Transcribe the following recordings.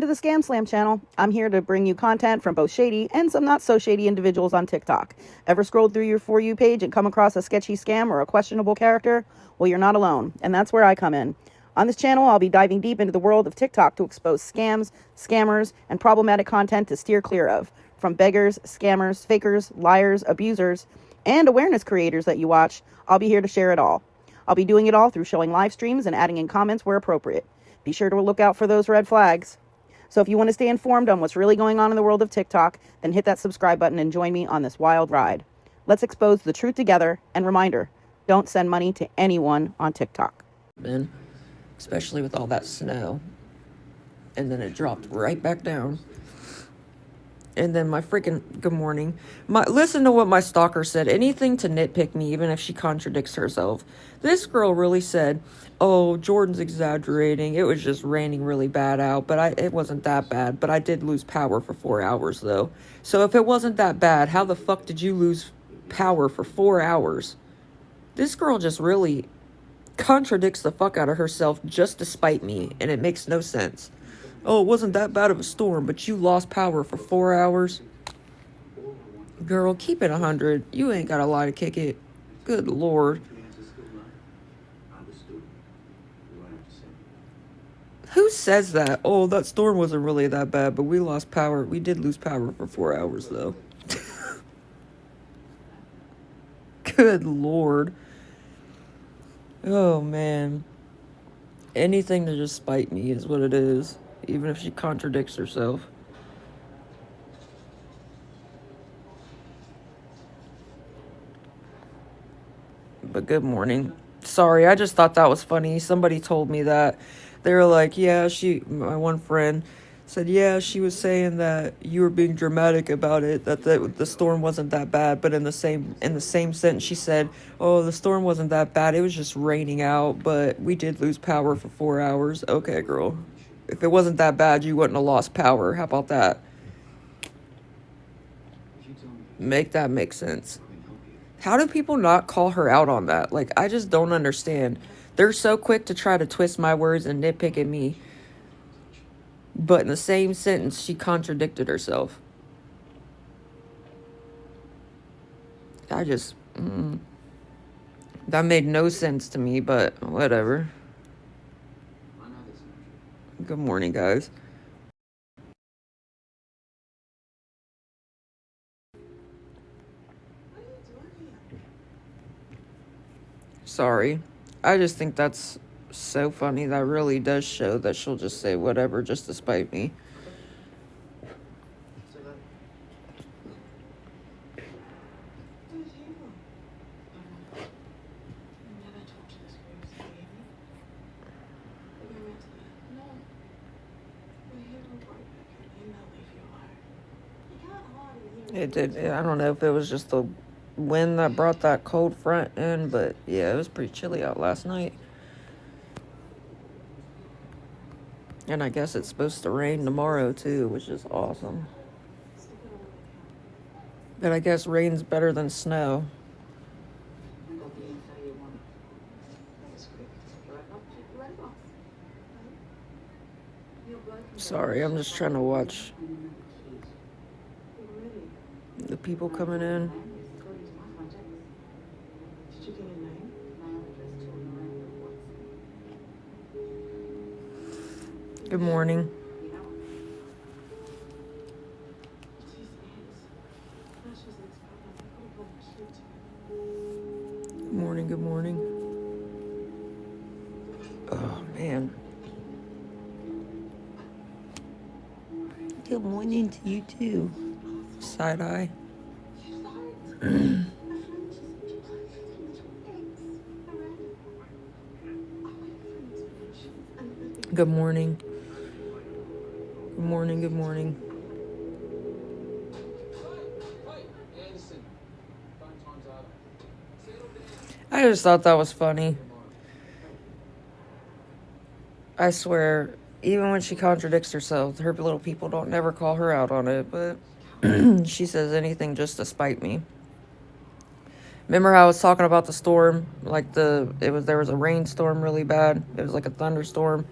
to the Scam Slam channel. I'm here to bring you content from both shady and some not so shady individuals on TikTok. Ever scrolled through your For You page and come across a sketchy scam or a questionable character? Well, you're not alone, and that's where I come in. On this channel, I'll be diving deep into the world of TikTok to expose scams, scammers, and problematic content to steer clear of. From beggars, scammers, fakers, liars, abusers, and awareness creators that you watch, I'll be here to share it all. I'll be doing it all through showing live streams and adding in comments where appropriate. Be sure to look out for those red flags. So if you want to stay informed on what's really going on in the world of TikTok, then hit that subscribe button and join me on this wild ride. Let's expose the truth together, and reminder, don't send money to anyone on TikTok. Especially with all that snow. And then it dropped right back down. And then my freaking good morning. Listen to what my stalker said. Anything to nitpick me, even if she contradicts herself. This girl really said, "Oh, Jordan's exaggerating. It was just raining really bad out, but it wasn't that bad. But I did lose power for 4 hours, though. So if it wasn't that bad, how the fuck did you lose power for 4 hours?" This girl just really contradicts the fuck out of herself just to spite me, and it makes no sense. "Oh, it wasn't that bad of a storm, but you lost power for 4 hours. Girl, keep it 100. You ain't got a lie to kick it. Good Lord. Who says that? "Oh, that storm wasn't really that bad, but we lost power. We did lose power for 4 hours, though." Good Lord. Oh, man. Anything to just spite me is what it is. Even if she contradicts herself. But good morning. Sorry, I just thought that was funny. Somebody told me that. They were like, yeah, my one friend said, yeah, she was saying that you were being dramatic about it, that the storm wasn't that bad. But in the same sentence, she said, "Oh, the storm wasn't that bad. It was just raining out, but we did lose power for 4 hours." Okay, girl. If it wasn't that bad, you wouldn't have lost power. How about that? Make that make sense. How do people not call her out on that? Like, I just don't understand. They're so quick to try to twist my words and nitpick at me. But in the same sentence, she contradicted herself. That made no sense to me, but whatever. Good morning, guys. Sorry. I just think that's so funny. That really does show that she'll just say whatever just to spite me. It did. I don't know if it was just the wind that brought that cold front in, but yeah, it was pretty chilly out last night. And I guess it's supposed to rain tomorrow too, which is awesome. But I guess rain's better than snow. Sorry, I'm just trying to watch the people coming in. Good morning. Good morning, good morning. Oh, man. Good morning to you, too. Side-eye. Good morning. Good morning, good morning. I just thought that was funny. I swear, even when she contradicts herself, her little people don't never call her out on it, but she says anything just to spite me. Remember how I was talking about the storm? Like there was a rainstorm really bad. It was like a thunderstorm.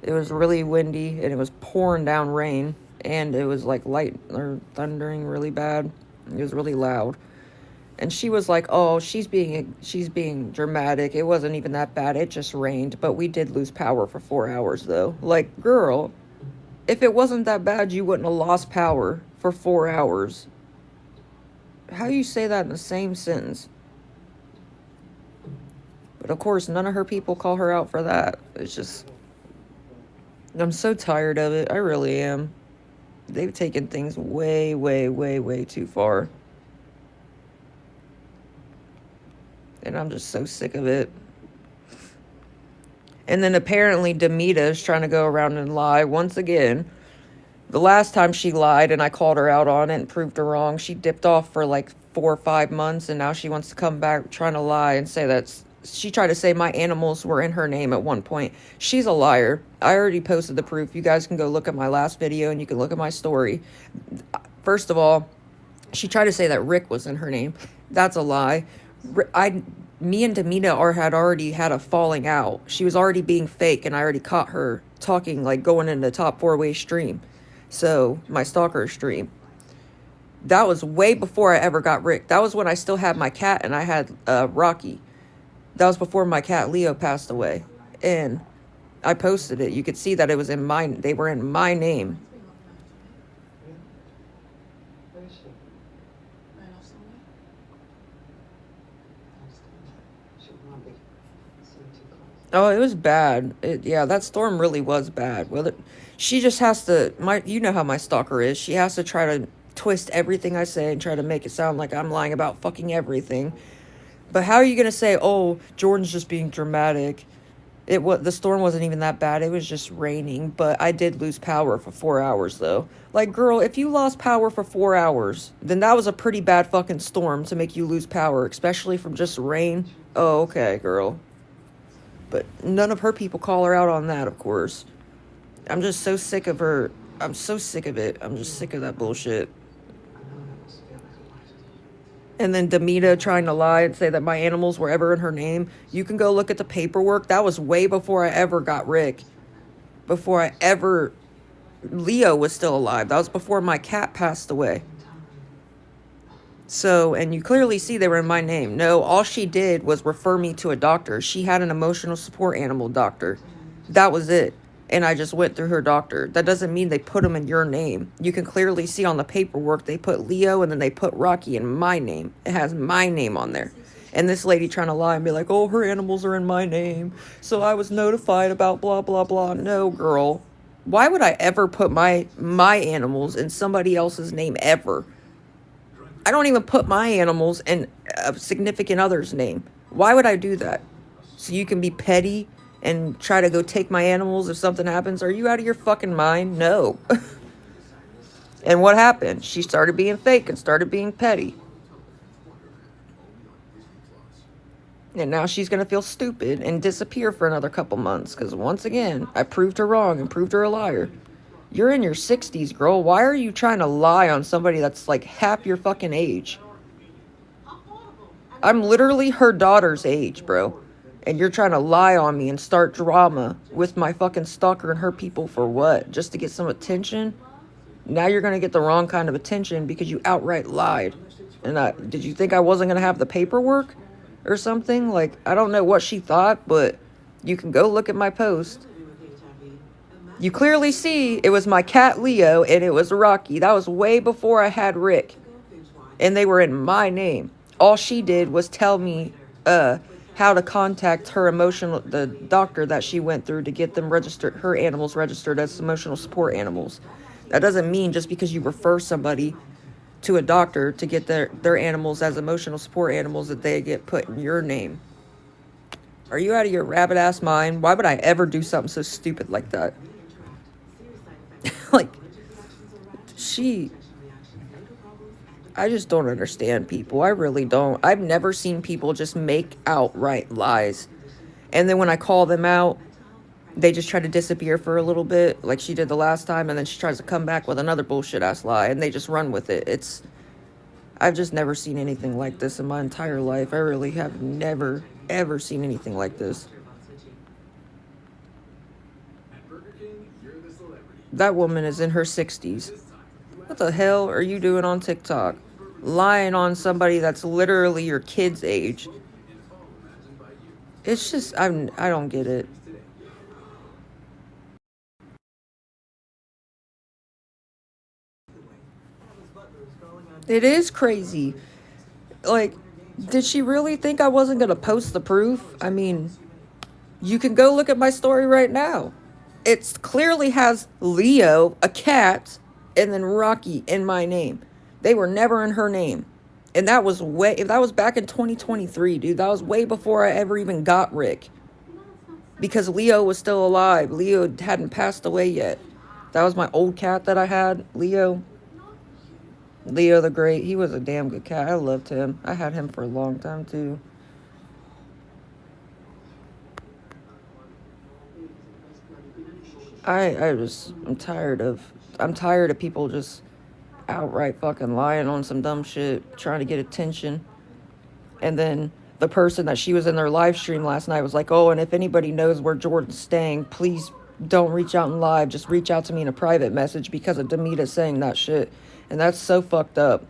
It was really windy and it was pouring down rain, and it was like light or thundering really bad. It was really loud. And she was like, "Oh, she's being dramatic. It wasn't even that bad. It just rained, but we did lose power for 4 hours though." Like, girl, if it wasn't that bad, you wouldn't have lost power for 4 hours. How you say that in the same sentence? But of course, none of her people call her out for that. It's just, I'm so tired of it. I really am. They've taken things way, way, way, way too far. And I'm just so sick of it. And then apparently Demita is trying to go around and lie once again. The last time she lied and I called her out on it and proved her wrong, she dipped off for like 4 or 5 months, and now she wants to come back trying to lie and say that she tried to say my animals were in her name at one point. She's a liar. I already posted the proof. You guys can go look at my last video and you can look at my story. First of all, she tried to say that Rick was in her name. That's a lie. Me and Demita had already had a falling out. She was already being fake, and I already caught her talking, like going into the top 4-way stream. So, my stalker stream. That was way before I ever got Rick. That was when I still had my cat and I had Rocky. That was before my cat Leo passed away. And I posted it. You could see that it was they were in my name. Oh, it was bad. That storm really was bad. Well, she just has to, you know how my stalker is. She has to try to twist everything I say and try to make it sound like I'm lying about fucking everything. But how are you going to say, "Oh, Jordan's just being dramatic"? The storm wasn't even that bad. It was just raining, but I did lose power for 4 hours though. Like, girl, if you lost power for 4 hours, then that was a pretty bad fucking storm to make you lose power, especially from just rain. Oh, okay, girl. But none of her people call her out on that, of course. I'm just so sick of her. I'm so sick of it. I'm just sick of that bullshit. And then Demita trying to lie and say that my animals were ever in her name. You can go look at the paperwork. That was way before I ever got Rick. Leo was still alive. That was before my cat passed away. So, and you clearly see they were in my name. No, all she did was refer me to a doctor. She had an emotional support animal doctor. That was it. And I just went through her doctor. That doesn't mean they put them in your name. You can clearly see on the paperwork they put Leo and then they put Rocky in my name. It has my name on there. And this lady trying to lie and be like, "Oh, her animals are in my name, so I was notified about blah, blah, blah." No, girl. Why would I ever put my animals in somebody else's name ever? I don't even put my animals in a significant other's name. Why would I do that? So you can be petty and try to go take my animals if something happens? Are you out of your fucking mind? No. And what happened? She started being fake and started being petty. And now she's going to feel stupid and disappear for another couple months. Because once again, I proved her wrong and proved her a liar. You're in your 60s, girl. Why are you trying to lie on somebody that's like half your fucking age? I'm literally her daughter's age, bro. And you're trying to lie on me and start drama with my fucking stalker and her people for what? Just to get some attention? Now you're going to get the wrong kind of attention because you outright lied. And did you think I wasn't going to have the paperwork or something? Like, I don't know what she thought, but you can go look at my post. You clearly see it was my cat Leo and it was Rocky. That was way before I had Rick. And they were in my name. All she did was tell me how to contact the doctor that she went through to get them registered, her animals registered as emotional support animals. That doesn't mean just because you refer somebody to a doctor to get their animals as emotional support animals that they get put in your name. Are you out of your rabbit ass mind? Why would I ever do something so stupid like that? Like, I just don't understand people. I really don't. I've never seen people just make outright lies. And then when I call them out, they just try to disappear for a little bit, like she did the last time, and then she tries to come back with another bullshit ass lie, and they just run with it. I've just never seen anything like this in my entire life. I really have never, ever seen anything like this. That woman is in her 60s. What the hell are you doing on TikTok? Lying on somebody that's literally your kid's age. It's just, I don't get it. It is crazy. Like, did she really think I wasn't going to post the proof? I mean, you can go look at my story right now. It clearly has Leo, a cat, and then Rocky in my name. They were never in her name. And that was back in 2023, dude. That was way before I ever even got Rick. Because Leo was still alive. Leo hadn't passed away yet. That was my old cat that I had, Leo. Leo the Great. He was a damn good cat. I loved him. I had him for a long time, too. I'm tired of people just outright fucking lying on some dumb shit, trying to get attention. And then the person that she was in their live stream last night was like, oh, and if anybody knows where Jordan's staying, please don't reach out in live. Just reach out to me in a private message because of Demita saying that shit. And that's so fucked up.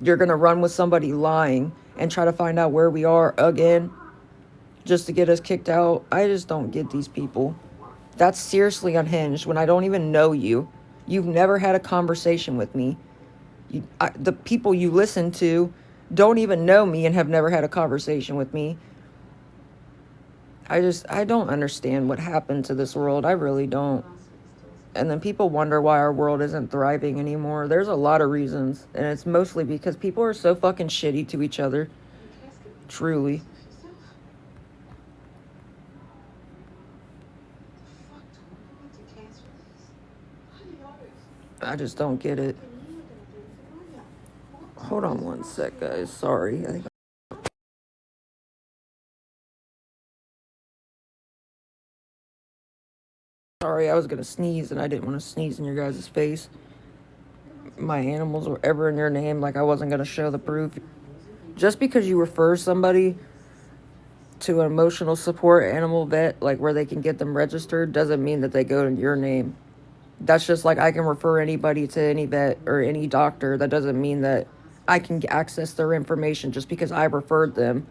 You're going to run with somebody lying and try to find out where we are again just to get us kicked out. I just don't get these people. That's seriously unhinged when I don't even know you. You've never had a conversation with me. The people you listen to don't even know me and have never had a conversation with me. I don't understand what happened to this world. I really don't. And then people wonder why our world isn't thriving anymore. There's a lot of reasons. And it's mostly because people are so fucking shitty to each other. Truly. I just don't get it. Hold on one sec, guys. Sorry. Sorry, I was gonna sneeze and I didn't want to sneeze in your guys' face. My animals were ever in your name, like I wasn't gonna show the proof. Just because you refer somebody to an emotional support animal vet, like where they can get them registered, doesn't mean that they go to your name. That's just like I can refer anybody to any vet or any doctor. That doesn't mean that I can access their information just because I referred them.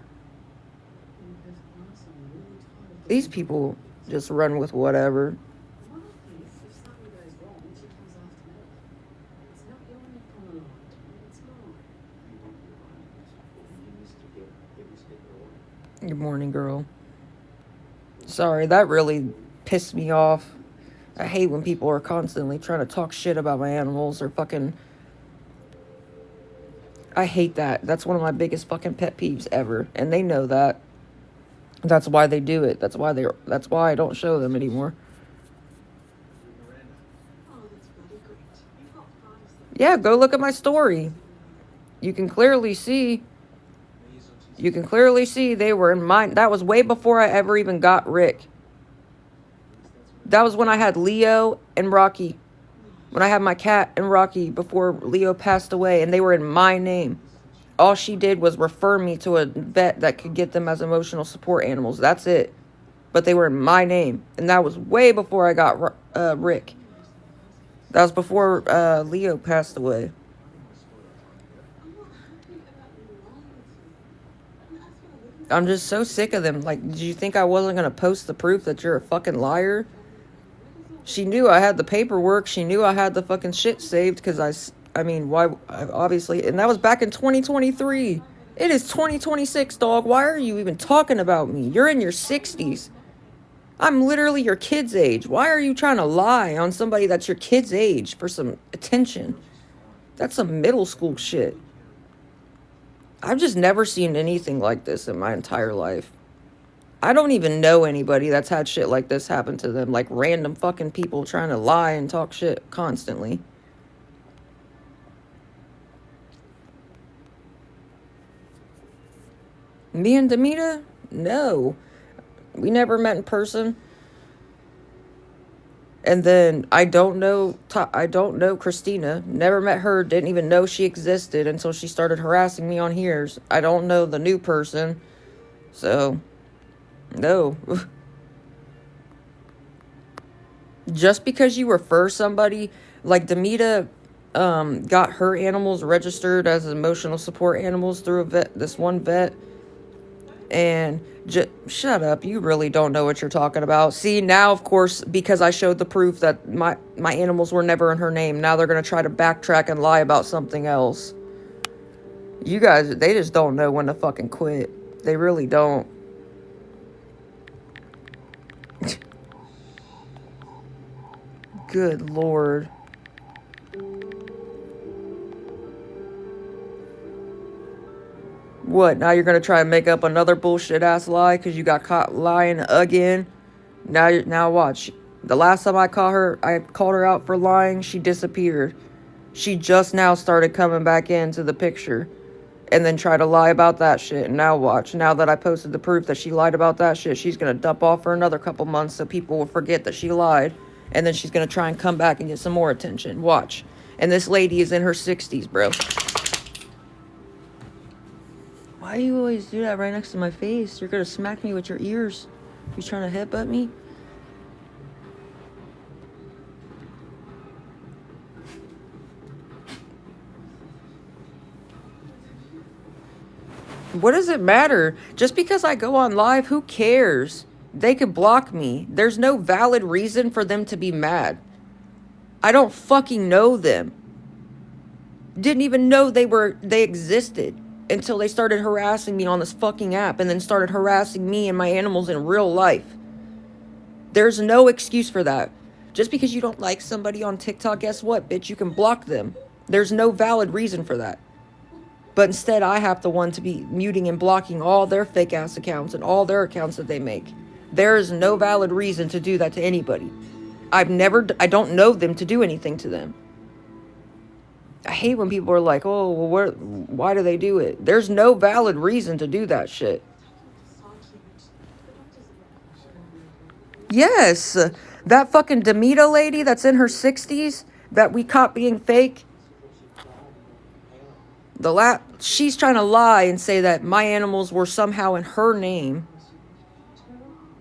These people just run with whatever. Good morning, girl. Sorry, that really pissed me off. I hate when people are constantly trying to talk shit about my animals or fucking... I hate that. That's one of my biggest fucking pet peeves ever. And they know that. That's why they do it. That's why I don't show them anymore. Yeah, go look at my story. You can clearly see they were in mine. That was way before I ever even got Rick. That was when I had Leo and Rocky. When I had my cat and Rocky before Leo passed away, and they were in my name. All she did was refer me to a vet that could get them as emotional support animals. That's it. But they were in my name. And that was way before I got Rick. That was before Leo passed away. I'm just so sick of them. Like, did you think I wasn't going to post the proof that you're a fucking liar? She knew I had the paperwork. She knew I had the fucking shit saved because I mean, why, obviously, and that was back in 2023. It is 2026, dog. Why are you even talking about me? You're in your 60s. I'm literally your kid's age. Why are you trying to lie on somebody that's your kid's age for some attention? That's some middle school shit. I've just never seen anything like this in my entire life. I don't even know anybody that's had shit like this happen to them. Like random fucking people trying to lie and talk shit constantly. Me and Demita? No. We never met in person. And then I don't know Christina. Never met her. Didn't even know she existed until she started harassing me on here. I don't know the new person. So, no. Just because you refer somebody, like Demita got her animals registered as emotional support animals through a vet, this one vet, and shut up, you really don't know what you're talking about. See, now of course, because I showed the proof that my animals were never in her name, now they're gonna try to backtrack and lie about something else. You guys, they just don't know when to fucking quit. They really don't. Good Lord. What, now you're gonna try and make up another bullshit ass lie because you got caught lying again? Now watch. The last time I called her out for lying, she disappeared. She just now started coming back into the picture. And then try to lie about that shit. And now watch. Now that I posted the proof that she lied about that shit, she's gonna dump off for another couple months so people will forget that she lied. And then she's gonna try and come back and get some more attention. Watch. And this lady is in her 60s, bro. Why do you always do that right next to my face? You're gonna smack me with your ears. You trying to headbutt me? What does it matter? Just because I go on live, who cares? They could block me. There's no valid reason for them to be mad. I don't fucking know them. Didn't even know they existed until they started harassing me on this fucking app and then started harassing me and my animals in real life. There's no excuse for that. Just because you don't like somebody on TikTok, guess what, bitch? You can block them. There's no valid reason for that. But instead, I have the one to be muting and blocking all their fake ass accounts and all their accounts that they make. There is no valid reason to do that to anybody. I don't know them to do anything to them. I hate when people are like, oh, well, why do they do it? There's no valid reason to do that shit. Yes, that fucking Demita lady that's in her 60s that we caught being fake. She's trying to lie and say that my animals were somehow in her name.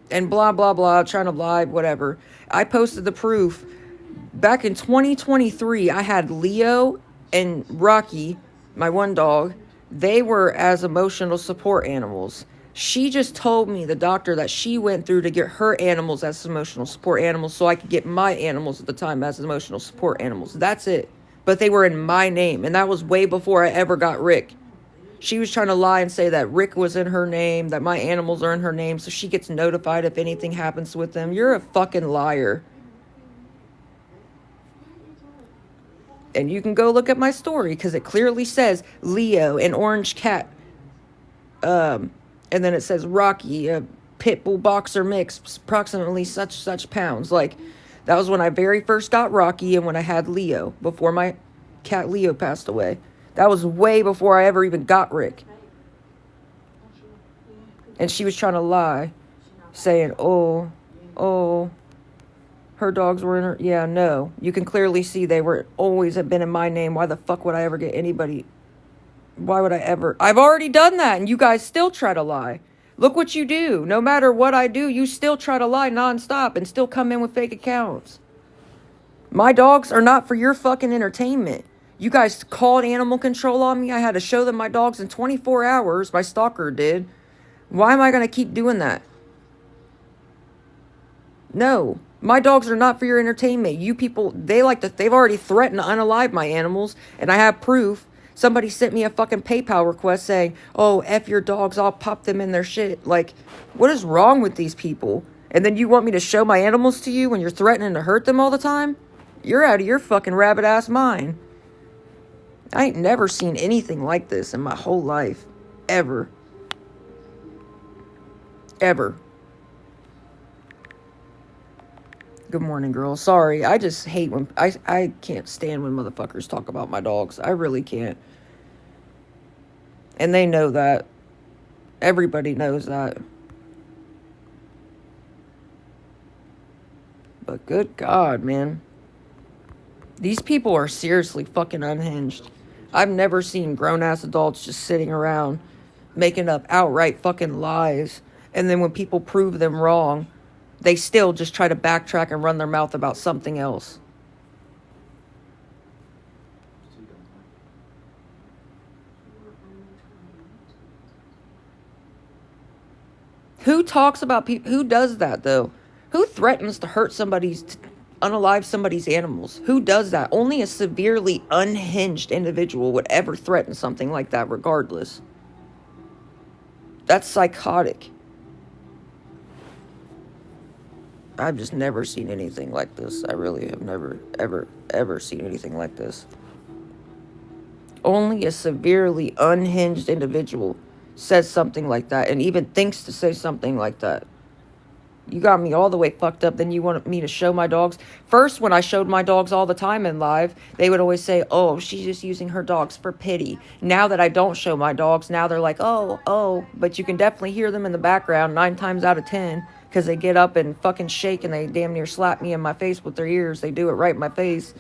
And blah, blah, blah, trying to lie, whatever. I posted the proof. Back in 2023, I had Leo and Rocky, my one dog. They were as emotional support animals. She just told me, the doctor, that she went through to get her animals as emotional support animals so I could get my animals at the time as emotional support animals. That's it. But they were in my name, and that was way before I ever got Rick. She was trying to lie and say that Rick was in her name, that my animals are in her name, so she gets notified if anything happens with them. You're a fucking liar. And you can go look at my story, because it clearly says Leo, an orange cat. And then it says Rocky, a pit bull boxer mix, approximately such pounds. Like, that was when I very first got Rocky and when I had Leo, before my cat Leo passed away. That was way before I ever even got Rick. And she was trying to lie, saying, oh, her dogs were in her... Yeah, no. You can clearly see they were always have been in my name. Why the fuck would I ever get anybody... Why would I ever... I've already done that, and you guys still try to lie. Look what you do. No matter what I do, you still try to lie nonstop and still come in with fake accounts. My dogs are not for your fucking entertainment. You guys called animal control on me. I had to show them my dogs in 24 hours. My stalker did. Why am I going to keep doing that? No. My dogs are not for your entertainment. You people, they've already threatened to unalive my animals, and I have proof. Somebody sent me a fucking PayPal request saying, oh, F your dogs, I'll pop them in their shit. Like, what is wrong with these people? And then you want me to show my animals to you when you're threatening to hurt them all the time? You're out of your fucking rabbit ass mind. I ain't never seen anything like this in my whole life. Ever. Ever. Good morning, girl. Sorry, I just hate when... I can't stand when motherfuckers talk about my dogs. I really can't. And they know that. Everybody knows that. But good God, man. These people are seriously fucking unhinged. I've never seen grown-ass adults just sitting around making up outright fucking lies. And then when people prove them wrong, they still just try to backtrack and run their mouth about something else. Who talks about people? Who does that, though? Who threatens to hurt unalive somebody's animals? Who does that? Only a severely unhinged individual would ever threaten something like that, regardless. That's psychotic. I've just never seen anything like this. I really have never, ever seen anything like this. Only a severely unhinged individual says something like that and even thinks to say something like that. You got me all the way fucked up. Then you want me to show my dogs. First, when I showed my dogs all the time in live, they would always say, oh, she's just using her dogs for pity. Now that I don't show my dogs, now they're like, oh. But you can definitely hear them in the background 9 times out of 10 because they get up and fucking shake and they damn near slap me in my face with their ears. They do it right in my face.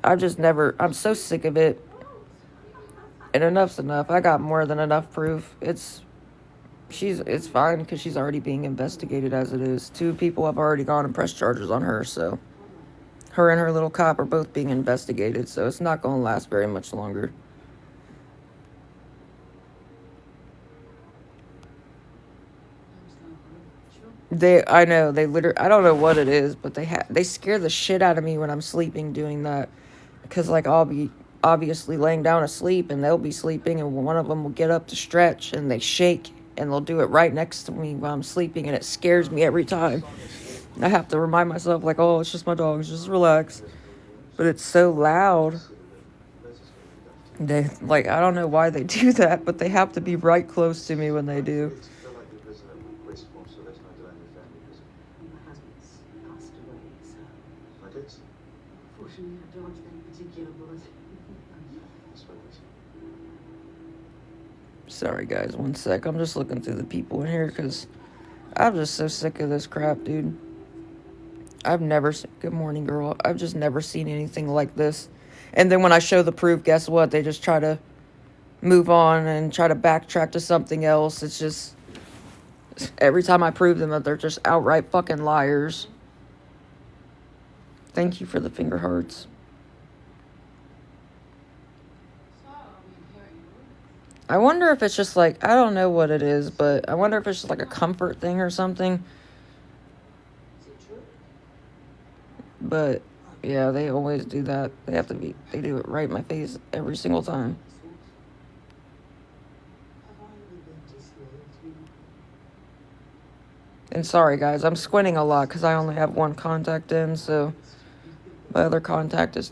I'm so sick of it. And enough's enough. I got more than enough proof. It's fine because she's already being investigated as it is. 2 people have already gone and pressed charges on her, so her and her little cop are both being investigated, so it's not going to last very much longer. I know, I don't know what it is, but they scare the shit out of me when I'm sleeping doing that. Because, like, I'll be obviously laying down asleep, and they'll be sleeping, and one of them will get up to stretch, and they shake, and they'll do it right next to me while I'm sleeping, and it scares me every time. I have to remind myself, like, oh, it's just my dogs, just relax. But it's so loud. I don't know why they do that, but they have to be right close to me when they do. Sorry, guys, one sec. I'm just looking through the people in here because I'm just so sick of this crap, dude. Good morning, girl. I've just never seen anything like this. And then when I show the proof, guess what? They just try to move on and try to backtrack to something else. It's just, every time I prove them that they're just outright fucking liars. Thank you for the finger hearts. I wonder if it's just like, I don't know what it is, but I wonder if it's just like a comfort thing or something. But, yeah, they always do that. They do it right in my face every single time. And sorry, guys, I'm squinting a lot because I only have one contact in, so my other contact is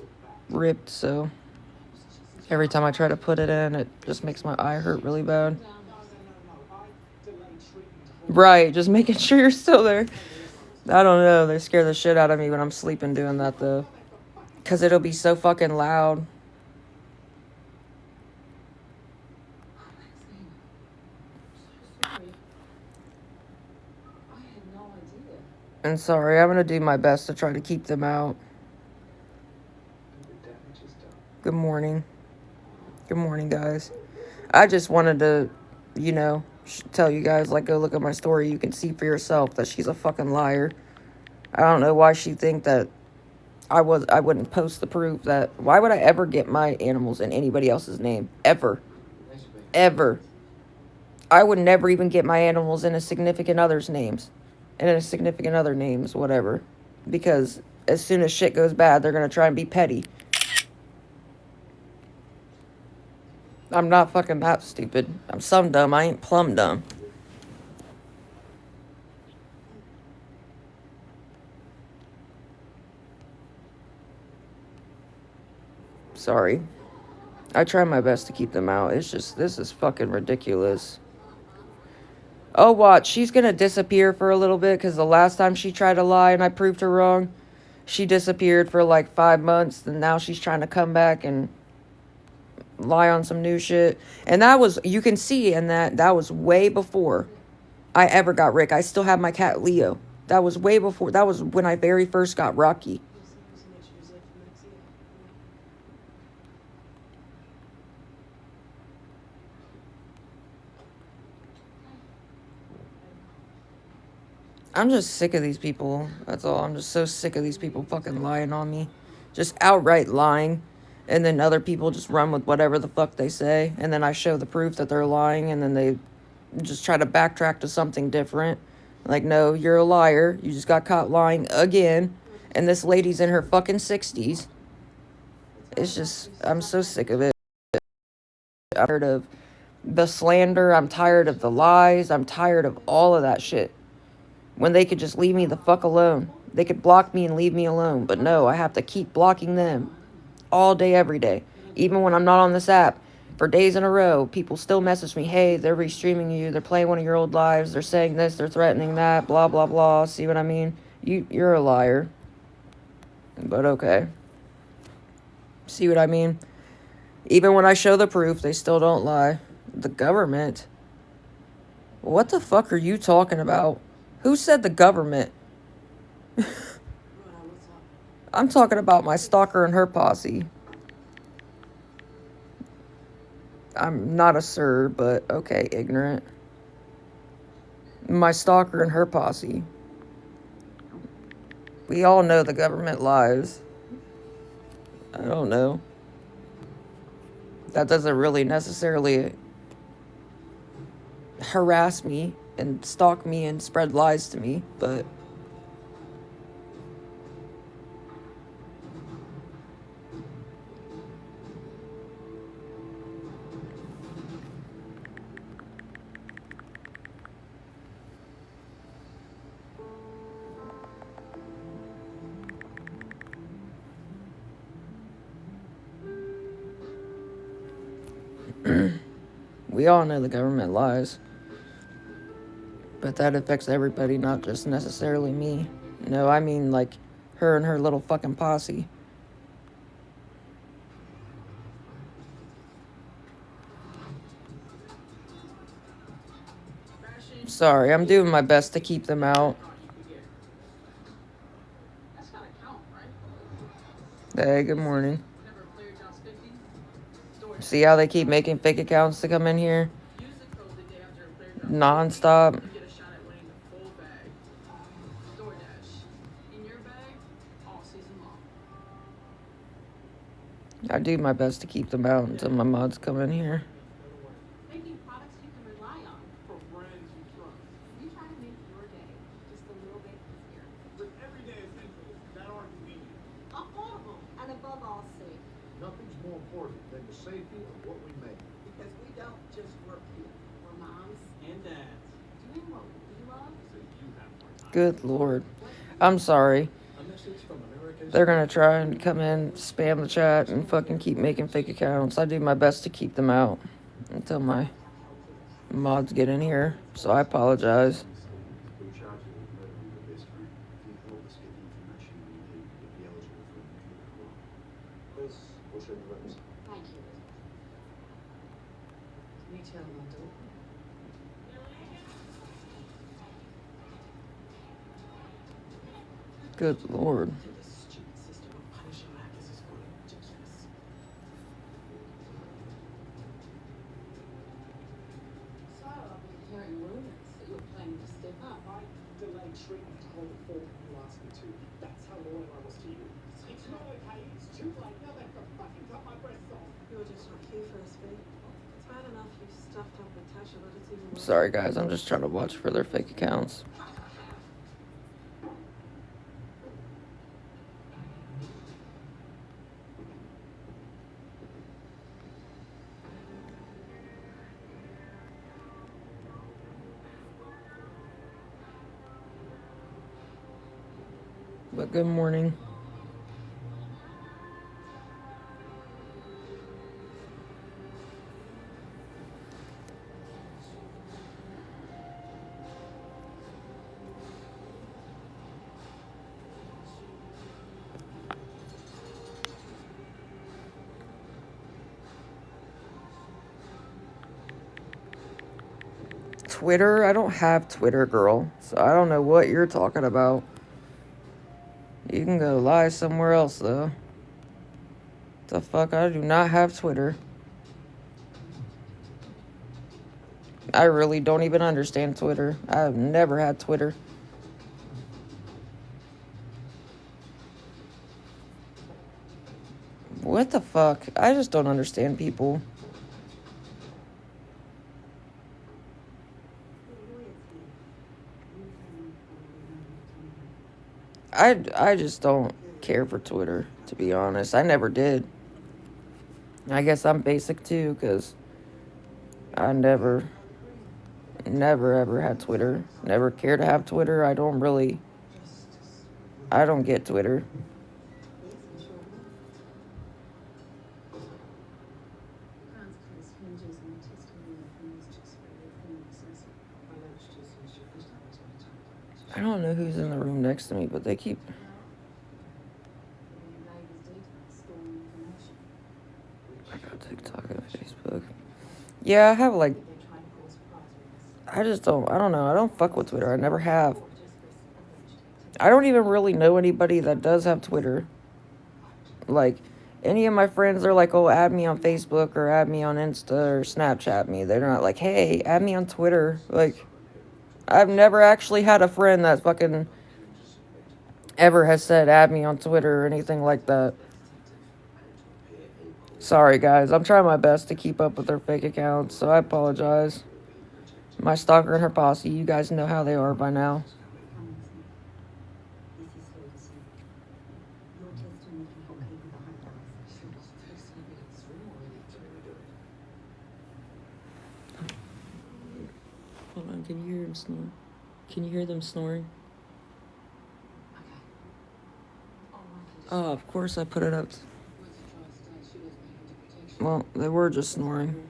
ripped, so every time I try to put it in, it just makes my eye hurt really bad. Right, just making sure you're still there. I don't know, they scare the shit out of me when I'm sleeping doing that, though. Because it'll be so fucking loud. And sorry, I'm going to do my best to try to keep them out. Good morning. Good morning, guys. I just wanted to, tell you guys, like, go look at my story. You can see for yourself that she's a fucking liar. I don't know why she think that I wouldn't post the proof that, why would I ever get my animals in anybody else's name? Ever. I would never even get my animals in a significant other's names. And in a significant other names, whatever. Because as soon as shit goes bad, they're going to try and be petty. I'm not fucking that stupid. I'm some dumb. I ain't plumb dumb. Sorry. I try my best to keep them out. It's just, this is fucking ridiculous. Oh, watch. She's going to disappear for a little bit because the last time she tried to lie and I proved her wrong, she disappeared for like 5 months. And now she's trying to come back and lie on some new shit. And that was, you can see in that was way before I ever got Rick. I still have my cat Leo. That was way before. That was when I very first got Rocky. I'm just sick of these people. That's all. I'm just so sick of these people fucking lying on me. Just outright lying. And then other people just run with whatever the fuck they say. And then I show the proof that they're lying. And then they just try to backtrack to something different. Like, no, you're a liar. You just got caught lying again. And this lady's in her fucking 60s. It's just, I'm so sick of it. I'm tired of the slander. I'm tired of the lies. I'm tired of all of that shit. When they could just leave me the fuck alone. They could block me and leave me alone. But no, I have to keep blocking them. All day, every day. Even when I'm not on this app. For days in a row, people still message me, hey, they're restreaming you. They're playing one of your old lives. They're saying this. They're threatening that. Blah, blah, blah. See what I mean? You're a liar. But okay. See what I mean? Even when I show the proof, they still don't lie. The government? What the fuck are you talking about? Who said the government? I'm talking about my stalker and her posse. I'm not a sir, but okay, ignorant. My stalker and her posse. We all know the government lies. I don't know. That doesn't really necessarily harass me and stalk me and spread lies to me, but we all know the government lies. But that affects everybody, not just necessarily me. No, I mean like her and her little fucking posse. Sorry, I'm doing my best to keep them out. Hey, good morning. See how they keep making fake accounts to come in here? Non-stop. I do my best to keep them out until my mods come in here. Making products you can rely on for brands you trust. We try to make your day just a little bit easier. With everyday essentials that are convenient, affordable, and above all safe. Nothing's more important than the safety of what we make. Because we don't just work here. We're moms and dads. doing what we love. So you have more time. Good Lord. I'm sorry. A message from America's... They're gonna try and come in, spam the chat, and fucking keep making fake accounts. I do my best to keep them out until my mods get in here, so I apologize. We charge you with this group. If you help us get the information we need, you'll be eligible for a new reward. Please, we'll show you the website. Thank you. Retail London. Good Lord. This stupid system of punishing hackers is fully ridiculous. So, I've been hearing rumors that you're planning to step up. I delayed treatment to hold the fort when you asked me to. That's how loyal I was to you. It's not okay. It's too late. Now they've got fucking cut my breasts off. You're just not here for us, babe. It's bad enough you stuffed up with Tasha, but it's even worse. Sorry guys, I'm just trying to watch for their fake accounts. But good morning. Twitter? I don't have Twitter, girl. So I don't know what you're talking about. You can go lie somewhere else, though. The fuck? I do not have Twitter. I really don't even understand Twitter. I've never had Twitter. What the fuck? I just don't understand people. I just don't care for Twitter, to be honest. I never did. I guess I'm basic too, because I never ever had Twitter. Never cared to have Twitter. I don't get Twitter. I don't know who's in the room next to me, but they keep... I got TikTok and Facebook. Yeah, I have like... I don't know. I don't fuck with Twitter. I never have. I don't even really know anybody that does have Twitter. Like, any of my friends are like, oh, add me on Facebook or add me on Insta or Snapchat me. They're not like, hey, add me on Twitter. Like, I've never actually had a friend that fucking ever has said add me on Twitter or anything like that. Sorry, guys. I'm trying my best to keep up with their fake accounts, so I apologize. My stalker and her posse, you guys know how they are by now. Hold on, can you hear them snoring? Can you hear them snoring? Oh, of course I put it up. Well, they were just snoring.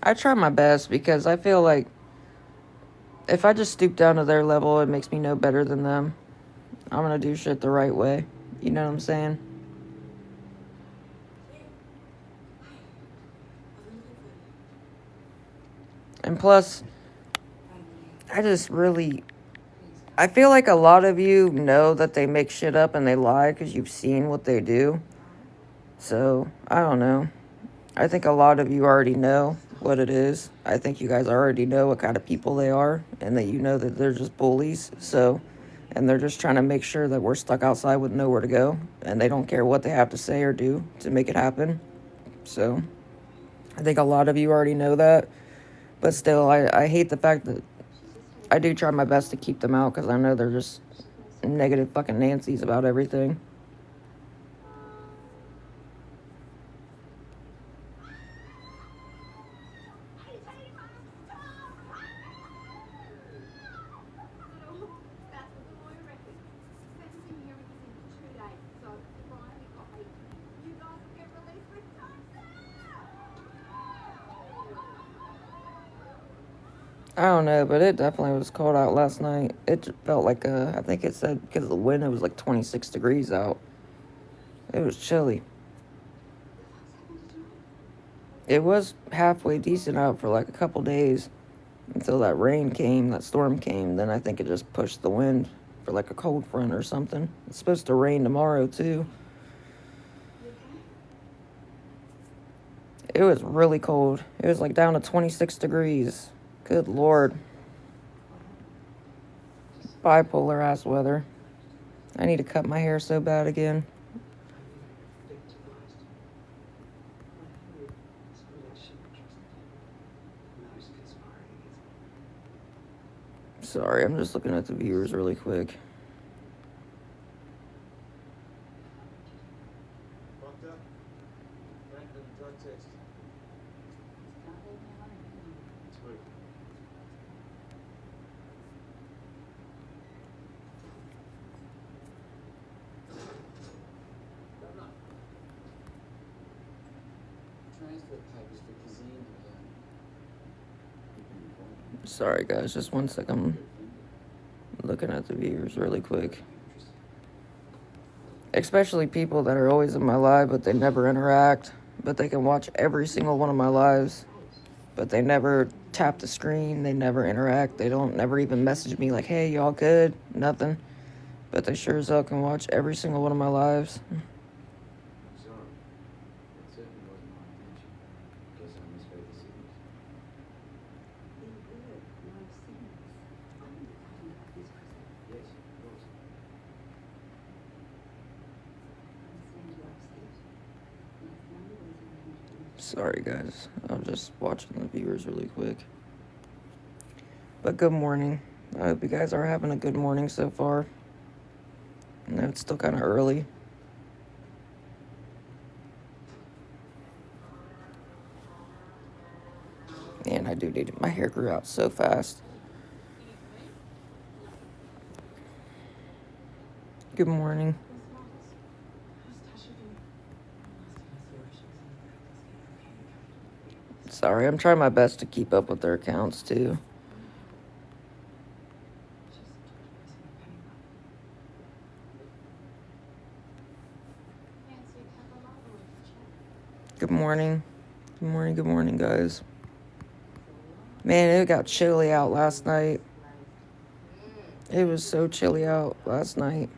I try my best because I feel like if I just stoop down to their level, it makes me know better than them. I'm gonna do shit the right way. You know what I'm saying? And plus, I feel like a lot of you know that they make shit up and they lie because you've seen what they do. So, I don't know. I think a lot of you already know what it is. I think you guys already know what kind of people they are and that you know that they're just bullies. So, and they're just trying to make sure that we're stuck outside with nowhere to go and they don't care what they have to say or do to make it happen. So, I think a lot of you already know that. But still, I hate the fact that I do try my best to keep them out because I know they're just negative fucking Nancy's about everything. I don't know, but it definitely was cold out last night. It felt like, I think it said because of the wind, it was like 26 degrees out. It was chilly. It was halfway decent out for like a couple days until that storm came. Then I think it just pushed the wind for like a cold front or something. It's supposed to rain tomorrow too. It was really cold. It was like down to 26 degrees. Good Lord. Bipolar ass weather. I need to cut my hair so bad again. Sorry, I'm just looking at the viewers really quick. Fucked up? Drug test. Sweet. Transfer papers for Kazim. Sorry, guys, just one second. I'm looking at the viewers really quick. Especially people that are always in my live, but they never interact. But they can watch every single one of my lives. But they never tap the screen. They never interact. They don't never even message me like, hey, y'all good? Nothing. But they sure as hell can watch every single one of my lives. I'm sorry. That certainly wasn't my intention. Guess I misread the signals. Yes, of course. Sorry, guys. I'm just watching the viewers really quick. But good morning. I hope you guys are having a good morning so far. I know it's still kind of early. And I do need it. My hair grew out so fast. Good morning. Sorry, I'm trying my best to keep up with their accounts too. Good morning. Good morning, good morning, guys. Man, it got chilly out last night. It was so chilly out last night.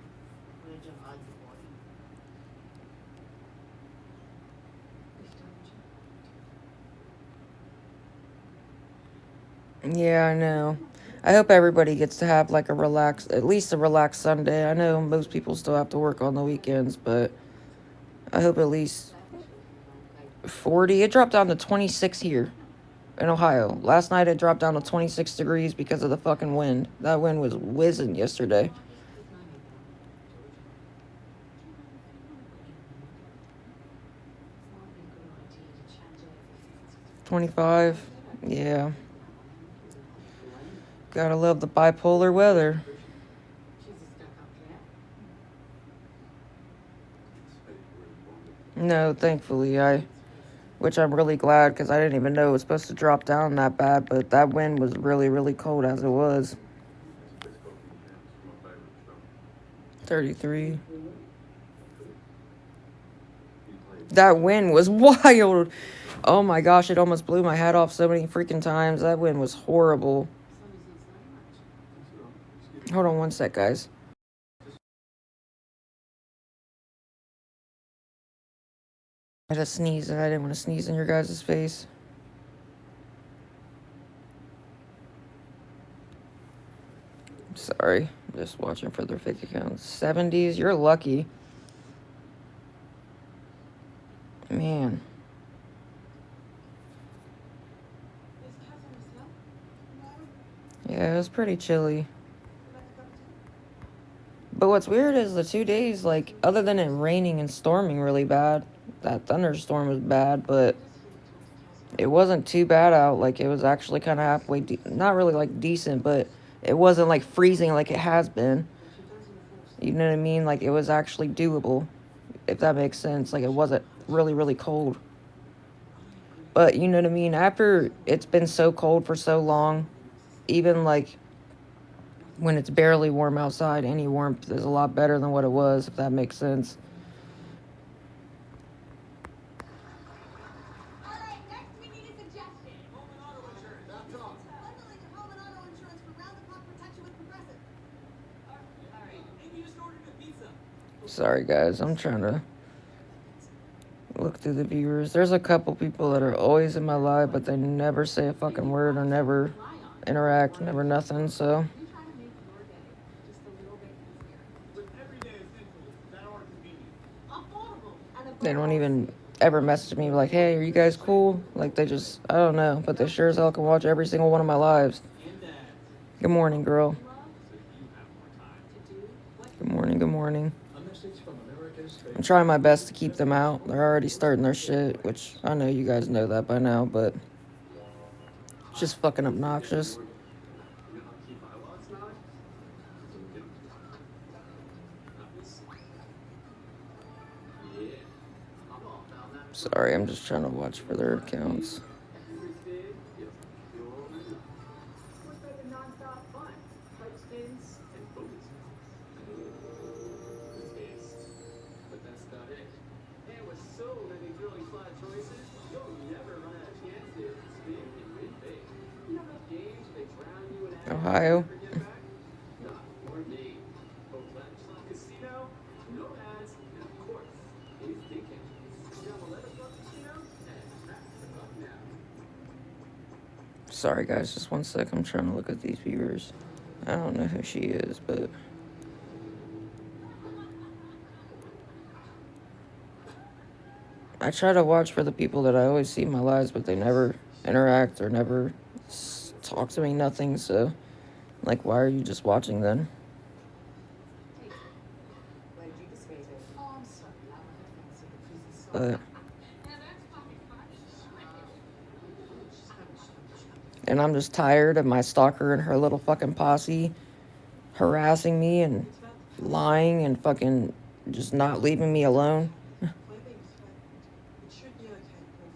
Yeah, I know. I hope everybody gets to have like at least a relaxed Sunday. I know most people still have to work on the weekends, but I hope at least 40. It dropped down to 26 here in Ohio. Last night it dropped down to 26 degrees because of the fucking wind. That wind was whizzing yesterday. 25. Yeah. Gotta love the bipolar weather. No, thankfully, which I'm really glad because I didn't even know it was supposed to drop down that bad, but that wind was really, really cold as it was. 33. That wind was wild. Oh my gosh, it almost blew my hat off so many freaking times. That wind was horrible. Hold on one sec, guys. I had to sneeze and I didn't want to sneeze in your guys' face. Sorry, I'm just watching for their fake accounts. 70s, you're lucky. Man. Yeah, it was pretty chilly. But what's weird is the 2 days, like, other than it raining and storming really bad, that thunderstorm was bad, but it wasn't too bad out. Like, it was actually kind of halfway, not really, like, decent, but it wasn't, like, freezing like it has been. You know what I mean? Like, it was actually doable, if that makes sense. Like, it wasn't really, really cold. But, you know what I mean? After it's been so cold for so long, even, like, when it's barely warm outside, any warmth is a lot better than what it was, if that makes sense. Alright, next we need a suggestion. Home and auto insurance. That's all. Bundling your home and auto insurance for round-the-clock protection with Progressive. Alright, maybe you just ordered a pizza. Sorry, guys. I'm trying to look through the viewers. There's a couple people that are always in my live, but they never say a fucking word or never interact, never nothing, so... We try to make your day just a little bit easier. With everyday essentials that are convenient. Affordable and above They don't even ever message me like, hey, are you guys cool? Like, they just, I don't know, but they sure as hell can watch every single one of my lives. Good morning, girl. Good morning, good morning. I'm trying my best to keep them out. They're already starting their shit, which I know you guys know that by now, but it's just fucking obnoxious. Sorry, I'm just trying to watch for their accounts. Ohio. Sorry, guys, just one sec. I'm trying to look at these viewers. I don't know who she is, but... I try to watch for the people that I always see in my lives, but they never interact or never talk to me, nothing. So, like, why are you just watching then? Where did you disgrace it? Oh, I'm sorry. I don't have fancy the prison song. But, Now that's fucking funny. and I'm just tired of my stalker and her little fucking posse harassing me and lying and fucking just not leaving me alone. We're being threatened. It should be okay to call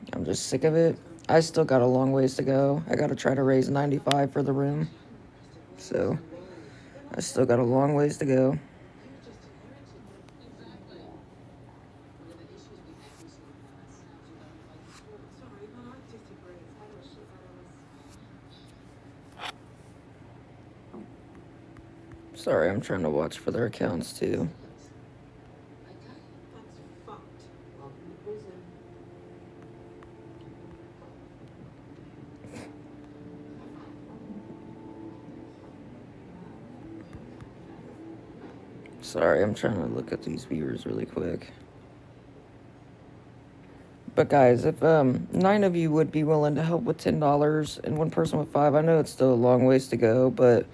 for help. I'm just sick of it. I still got a long ways to go. I gotta try to raise 95 for the room. So, I still got a long ways to go. Exactly. One of the issues we have is with us. Sorry, but I disagree. It's how much Sorry, I'm trying to watch for their accounts too. That's fucked. Welcome to prison. Sorry, I'm trying to look at these viewers really quick. But guys, if 9 of you would be willing to help with $10 and one person with 5, I know it's still a long ways to go, but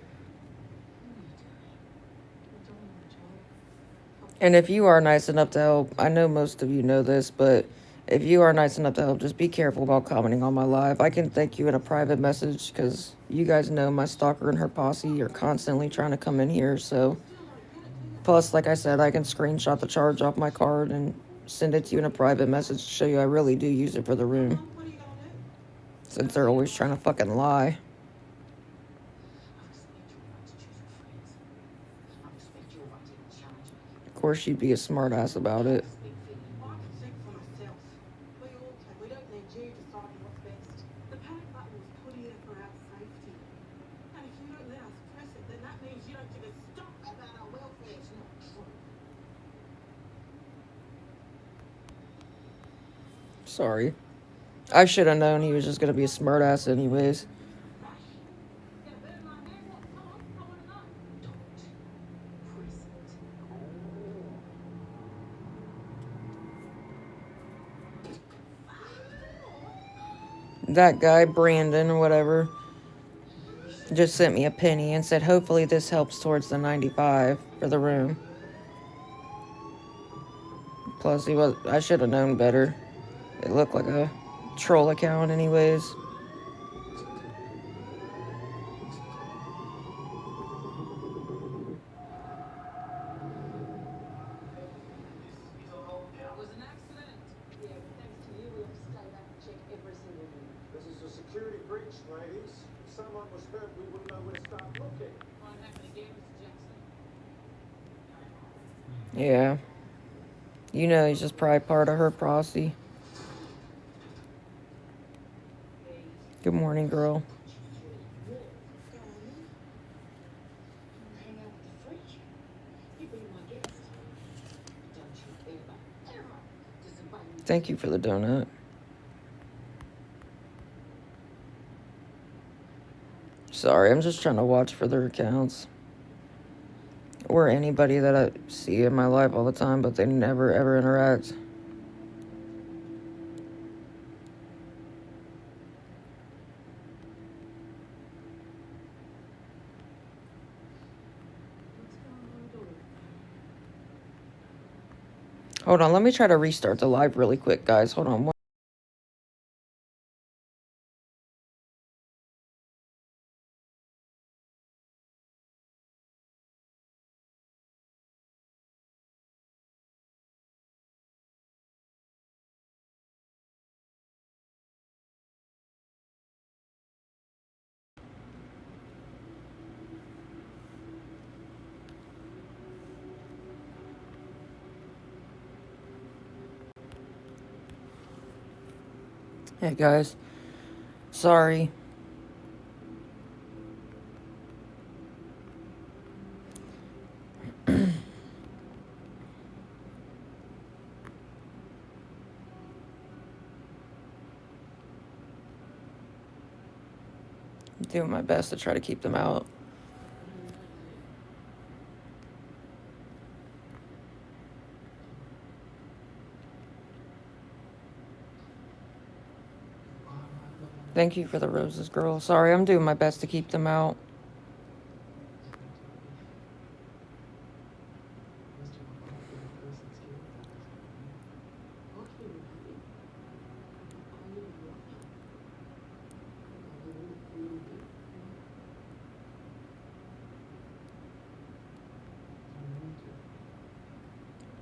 and if you are nice enough to help, I know most of you know this, but if you are nice enough to help, just be careful about commenting on my live. I can thank you in a private message because you guys know my stalker and her posse are constantly trying to come in here. So, plus, like I said, I can screenshot the charge off my card and send it to you in a private message to show you I really do use it for the room. What are you gonna do? Since they're always trying to fucking lie. I respect your right to challenge me. Of course, you'd be a smartass about it. Big feeling. I can speak for myself. We all can. We don't need you deciding what's best. The panic button was put here for our safety. And if you don't let us press it, then that means you don't give a stop about our welfare. It's not true. Sorry. I should have known he was just gonna be a smartass anyways. Get a bit in my hand? What? Come on, I wanna know. Don't press it. That guy, Brandon or whatever, just sent me a penny and said hopefully this helps towards the 95 for the room. Plus, I should have known better. It looked like a troll account anyways. It was an accident. Yeah, but thanks to you, we have to stay back and check every single room. This is a security breach, ladies. If someone was hurt, we wouldn't know where to start looking. What happened again, Mr. Jackson? Yeah. You know he's just probably part of her posse. Good morning, girl. Hang out with the freak. You be my guest. Don't you ever disobey me. Thank you for the donut. Sorry, I'm just trying to watch for their accounts. Or anybody that I see in my life all the time, but they never ever interact. Hold on, let me try to restart the live really quick, guys. Hold on. Hey, guys. Sorry. I'm doing my best to try to keep them out. Thank you for the roses, girl. Sorry, I'm doing my best to keep them out.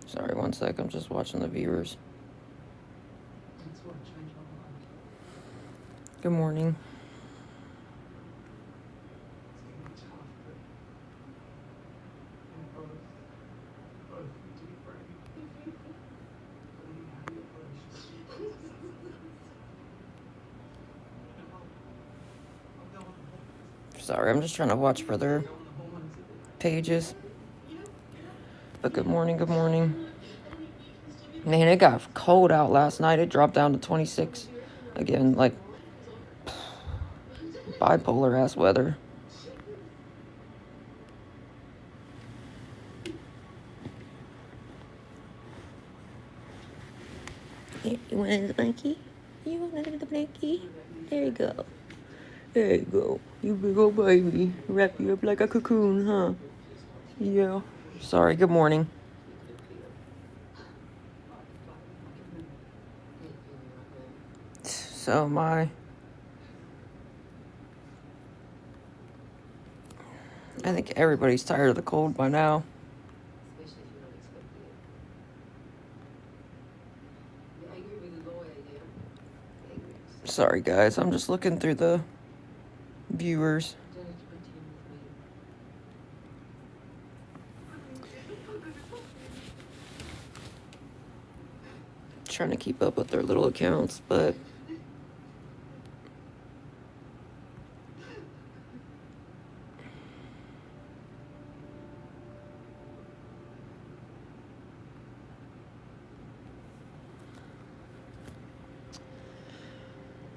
Sorry, one sec. I'm just watching the viewers. Good morning. Sorry, I'm just trying to watch for their pages. But good morning, good morning. Man, it got cold out last night. It dropped down to 26. Again, like bipolar ass weather. You want the blankie? You want the blankie? There you go. There you go. You big old baby. Wrap you up like a cocoon, huh? Yeah. Sorry, good morning. So am I. I think everybody's tired of the cold by now. Sorry, guys. I'm just looking through the viewers. Trying to keep up with their little accounts, but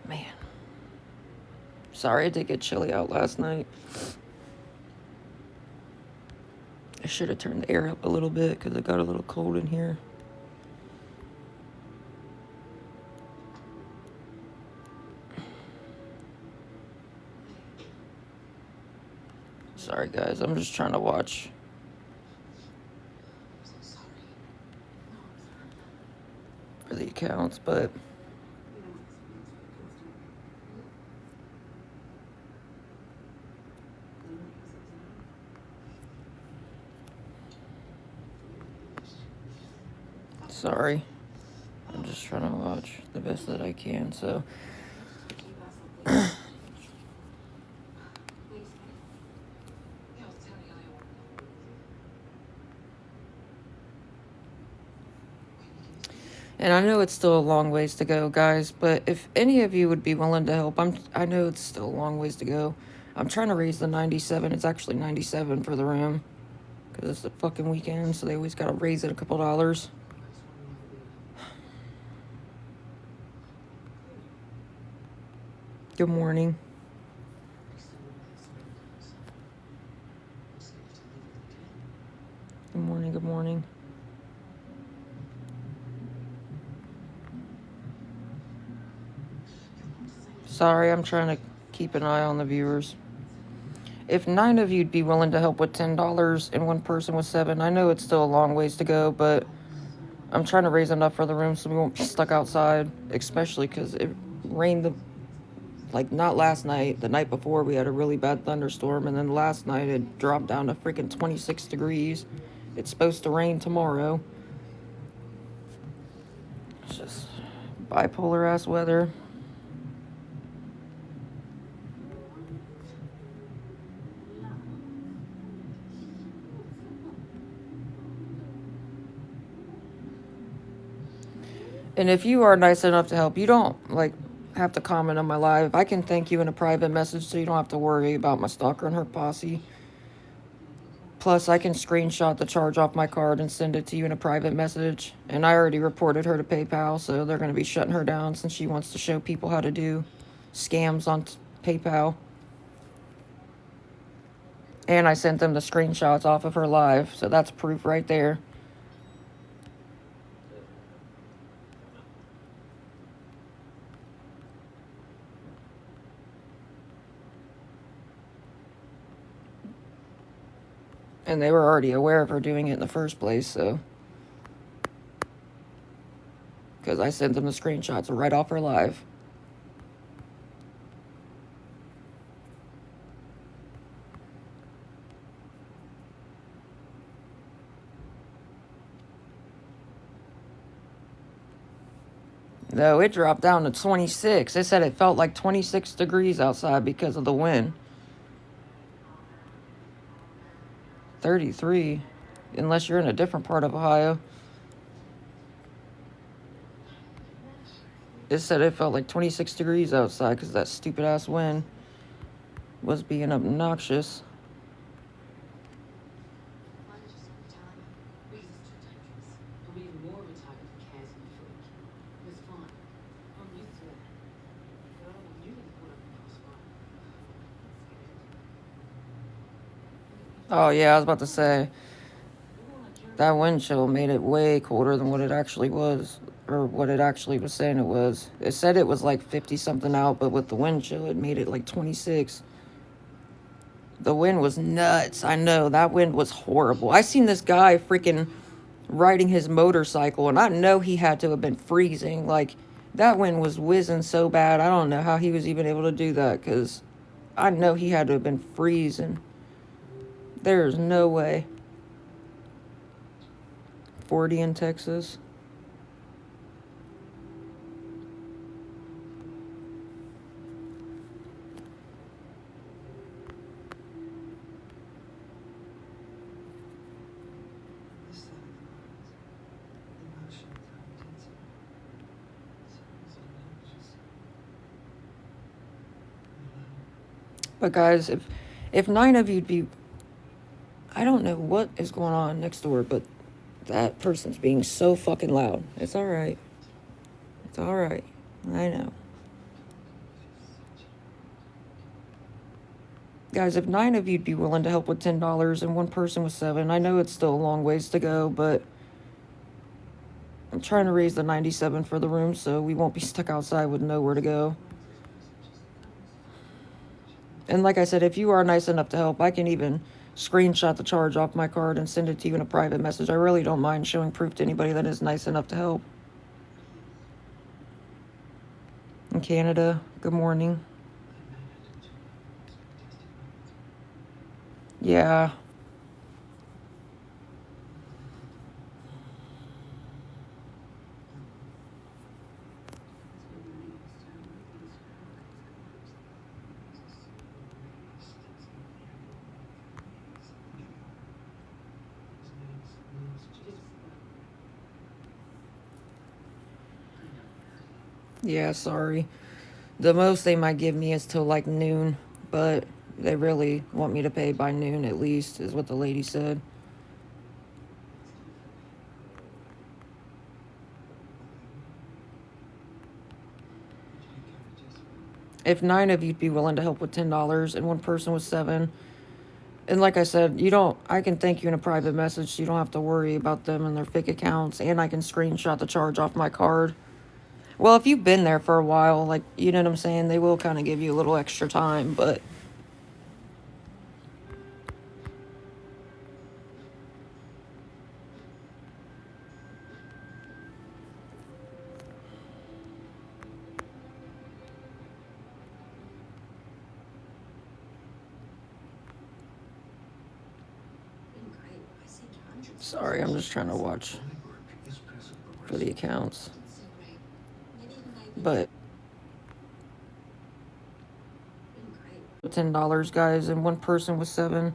man. Sorry, it did get chilly out last night. I should have turned the air up a little bit because it got a little cold in here. Sorry, guys. I'm just trying to watch. For the accounts, but sorry. I'm just trying to watch the best that I can, so and I know it's still a long ways to go, guys, but if any of you would be willing to help, I know it's still a long ways to go. I'm trying to raise the 97. It's actually 97 for the room because it's the fucking weekend, so they always got to raise it a couple dollars. Good morning. Good morning, good morning. Sorry, I'm trying to keep an eye on the viewers. If 9 of you'd be willing to help with $10 and one person with 7, I know it's still a long ways to go, but I'm trying to raise enough for the room so we won't be stuck outside, especially because it rained not last night, the night before we had a really bad thunderstorm, and then last night it dropped down to freaking 26 degrees. It's supposed to rain tomorrow. It's just bipolar ass weather. And if you are nice enough to help, you don't have to comment on my live. I can thank you in a private message so you don't have to worry about my stalker and her posse. Plus, I can screenshot the charge off my card and send it to you in a private message. And I already reported her to PayPal, so they're going to be shutting her down since she wants to show people how to do scams on PayPal. And I sent them the screenshots off of her live, so that's proof right there. And they were already aware of her doing it in the first place, so. Because I sent them the screenshots right off her live. No, it dropped down to 26. It said it felt like 26 degrees outside because of the wind. 33, unless you're in a different part of Ohio. It said it felt like 26 degrees outside because that stupid ass wind was being obnoxious. Mine just retired. Because it's too dangerous. I'll be even more retired if Kaz and freak. It's fine. I'm used to it. But I don't want you to get caught up in crossfire. Oh, yeah, I was about to say. That wind chill made it way colder than what it actually was. Or what it actually was saying it was. It said it was like 50 something out, but with the wind chill, it made it like 26. The wind was nuts. I know, that wind was horrible. I seen this guy freaking riding his motorcycle, and I know he had to have been freezing. Like, that wind was whizzing so bad. I don't know how he was even able to do that, because I know he had to have been freezing. There's no way. 40 in Texas. But guys, if 9 of you'd be, I don't know what is going on next door, but that person's being so fucking loud. It's all right. It's all right. I know. Guys, if 9 of you'd be willing to help with $10 and one person with 7, I know it's still a long ways to go, but I'm trying to raise the 97 for the room so we won't be stuck outside with nowhere to go. And like I said, if you are nice enough to help, I can even screenshot the charge off my card and send it to you in a private message. I really don't mind showing proof to anybody that is nice enough to help. In Canada, good morning. Yeah. Yeah, sorry. The most they might give me is till like noon, but they really want me to pay by noon at least, is what the lady said. If 9 of you'd be willing to help with $10 and one person with 7, and like I said, I can thank you in a private message so you don't have to worry about them and their fake accounts, and I can screenshot the charge off my card. Well, if you've been there for a while, like, you know what I'm saying, they will kind of give you a little extra time, but sorry, I'm just trying to watch for the accounts. But $10, guys, and one person with 7.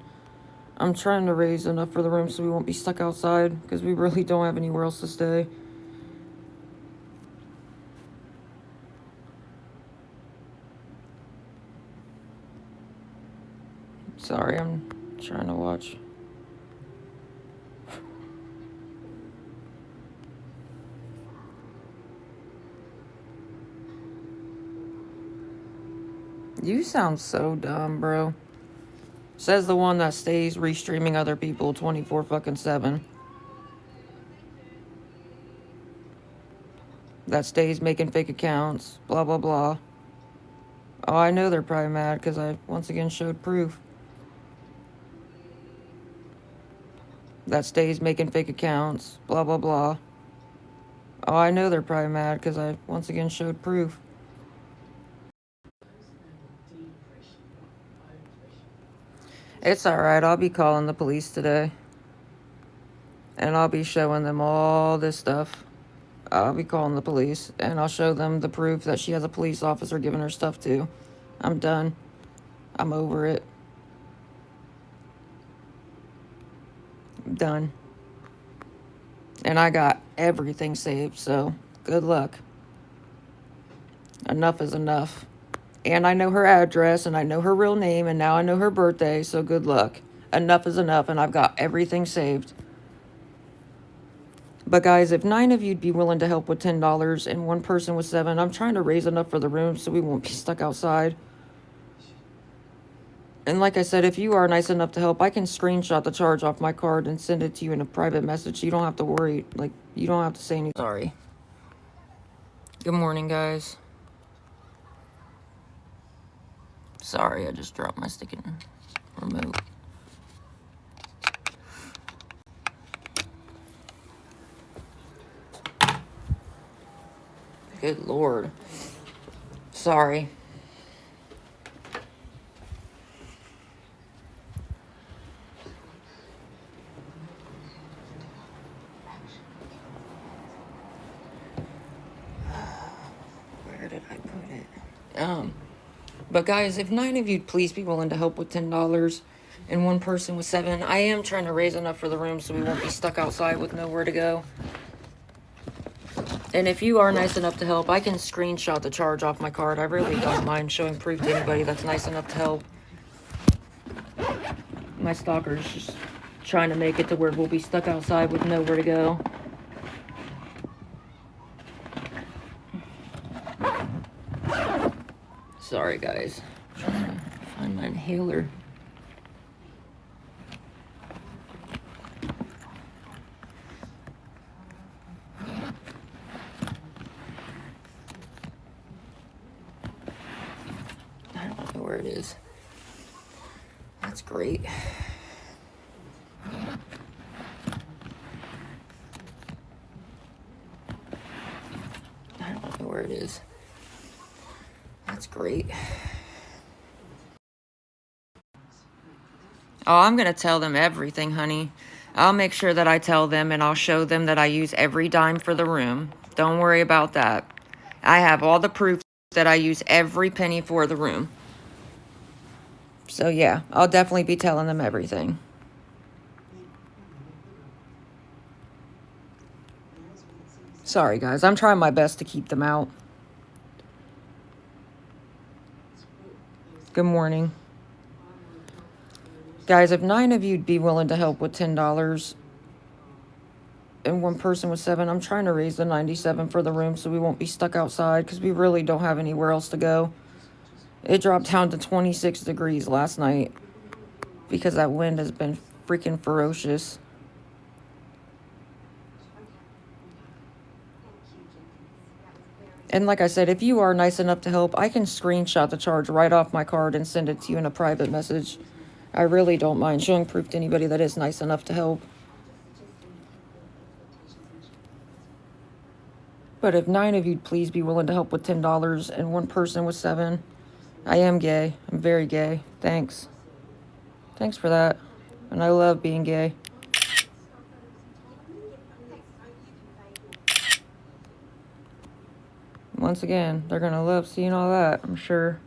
I'm trying to raise enough for the room so we won't be stuck outside, because we really don't have anywhere else to stay. Sorry, I'm trying to watch. You sound so dumb, bro. Says the one that stays restreaming other people 24/7. That stays making fake accounts. Blah, blah, blah. Oh, I know they're probably mad because I once again showed proof. that stays making fake accounts, blah, blah, blah. Oh, I know they're probably mad because I once again showed proof. It's alright, I'll be calling the police today. And I'll be showing them all this stuff. I'll be calling the police and I'll show them the proof that she has a police officer giving her stuff to. I'm done. I'm over it. I'm done. And I got everything saved, so good luck. Enough is enough. And I know her address and I know her real name and now I know her birthday, so good luck. Enough is enough and I've got everything saved. But guys, if 9 of you'd be willing to help with $10 and one person with 7, I'm trying to raise enough for the room so we won't be stuck outside. And like I said, if you are nice enough to help, I can screenshot the charge off my card and send it to you in a private message. You don't have to worry. Like, you don't have to say anything. Sorry. Good morning, guys. Sorry, I just dropped my sticking remote. Good Lord. Sorry. Where did I put it? But guys, if 9 of you'd please be willing to help with $10 and one person with 7, I am trying to raise enough for the room so we won't be stuck outside with nowhere to go. And if you are nice enough to help, I can screenshot the charge off my card. I really don't mind showing proof to anybody that's nice enough to help. My stalker's just trying to make it to where we'll be stuck outside with nowhere to go. Sorry, guys. I'm trying to find my inhaler. I don't know where it is. That's great. I don't know where it is. That's great. Oh, I'm going to tell them everything, honey. I'll make sure that I tell them and I'll show them that I use every dime for the room. Don't worry about that. I have all the proof that I use every penny for the room. So yeah, I'll definitely be telling them everything. Sorry, guys. I'm trying my best to keep them out. Good morning. Guys, if 9 of you'd be willing to help with $10 and one person with 7, I'm trying to raise the 97 for the room so we won't be stuck outside because we really don't have anywhere else to go. It dropped down to 26 degrees last night because that wind has been freaking ferocious. And like I said, if you are nice enough to help, I can screenshot the charge right off my card and send it to you in a private message. I really don't mind showing proof to anybody that is nice enough to help. But if 9 of you'd please be willing to help with $10 and one person with 7, I am gay. I'm very gay. Thanks. Thanks for that. And I love being gay. Once again, they're going to love seeing all that, I'm sure.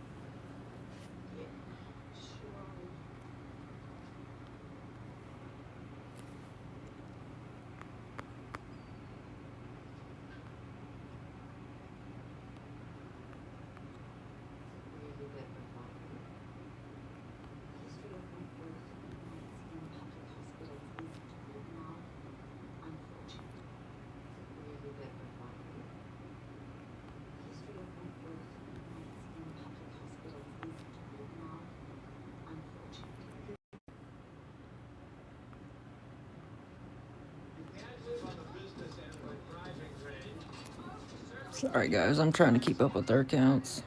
Sorry, guys. I'm trying to keep up with their accounts.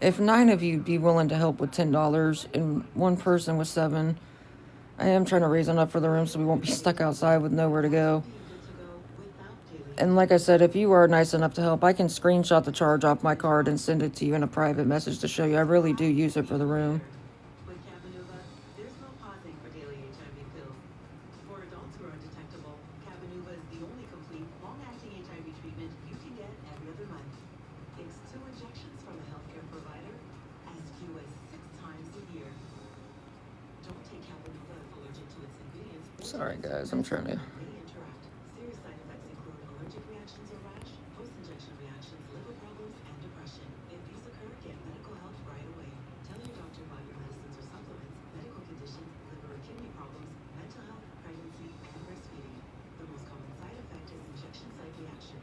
if 9 of you'd be willing to help with $10 and one person with 7, I am trying to raise enough for the room so we won't be stuck outside with nowhere to go. And like I said, if you are nice enough to help, I can screenshot the charge off my card and send it to you in a private message to show you I really do use it for the room. With Cabenuva, there's no pausing for daily HIV pills. For adults who are undetectable, Cabenuva is the only complete, long-acting HIV treatment you can get every other month. Takes 2 injections from a healthcare provider, as few as 6 times a year. Don't take Cabenuva if allergic to its ingredients. Sorry guys, I'm trying to... May interact. Serious side effects include allergic reactions or rash, post-injection reactions, liver problems, and depression. If these occur, get medical help right away. Tell your doctor about your medicines or supplements, medical conditions, liver or kidney problems, mental health, pregnancy, and breastfeeding. The most common side effect is injection site reaction.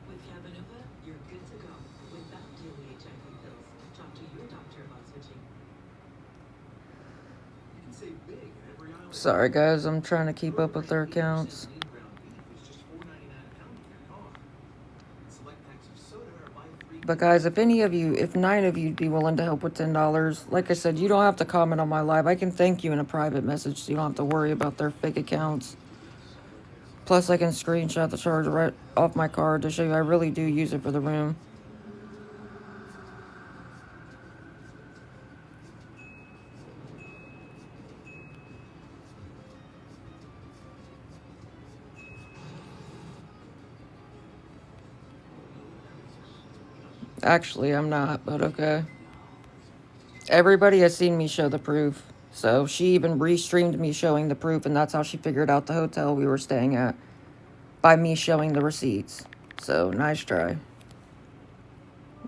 With Cabenuva, you're good to go without daily HIV pills. Talk to your doctor about switching. You can save big in every aisle. Sorry guys, I'm trying to keep up with their accounts. Lean ground beef is just $4.99 a pound in your car. Select packs of soda or buy 3. But guys, if 9 of you'd be willing to help with $10, like I said, you don't have to comment on my live. I can thank you in a private message so you don't have to worry about their fake accounts. Plus, I can screenshot the charge right off my card to show you I really do use it for the room. Actually, I'm not, but okay. Everybody has seen me show the proof. So she even restreamed me showing the proof, and that's how she figured out the hotel we were staying at. By me showing the receipts. So, nice try.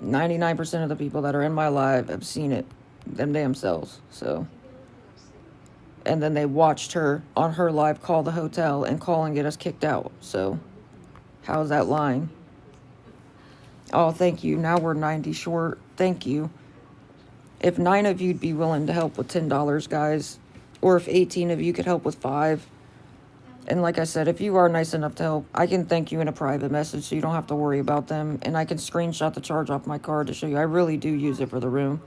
99% of the people that are in my live have seen it them damn selves. So, and then they watched her on her live call the hotel and call and get us kicked out. So, how's that lying? Oh, thank you. Now we're 90 short. Thank you. If 9 of you'd be willing to help with $10, guys, or if 18 of you could help with 5. And like I said, if you are nice enough to help, I can thank you in a private message so you don't have to worry about them. And I can screenshot the charge off my card to show you I really do use it for the room.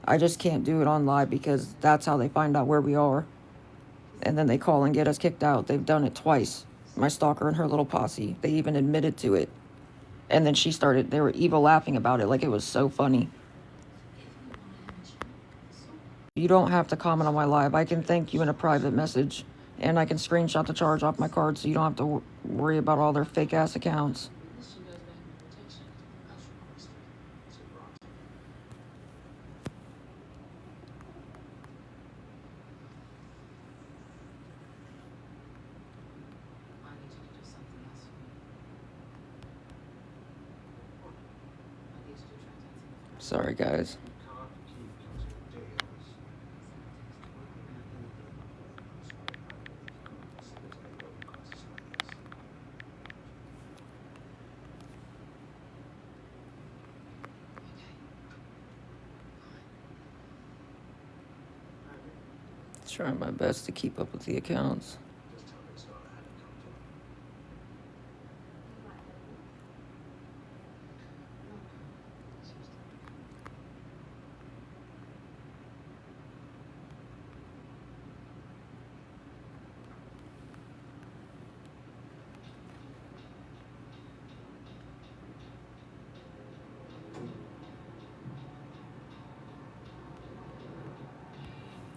I just can't do it on live because that's how they find out where we are. And then they call and get us kicked out. They've done it twice. My stalker and her little posse. They even admitted to it. And then they were evil laughing about it like it was so funny. You don't have to comment on my live. I can thank you in a private message. And I can screenshot the charge off my card so you don't have to worry about all their fake ass accounts. I need you to do something else for me. I need you to track down some Sorry, guys. Trying my best to keep up with the accounts.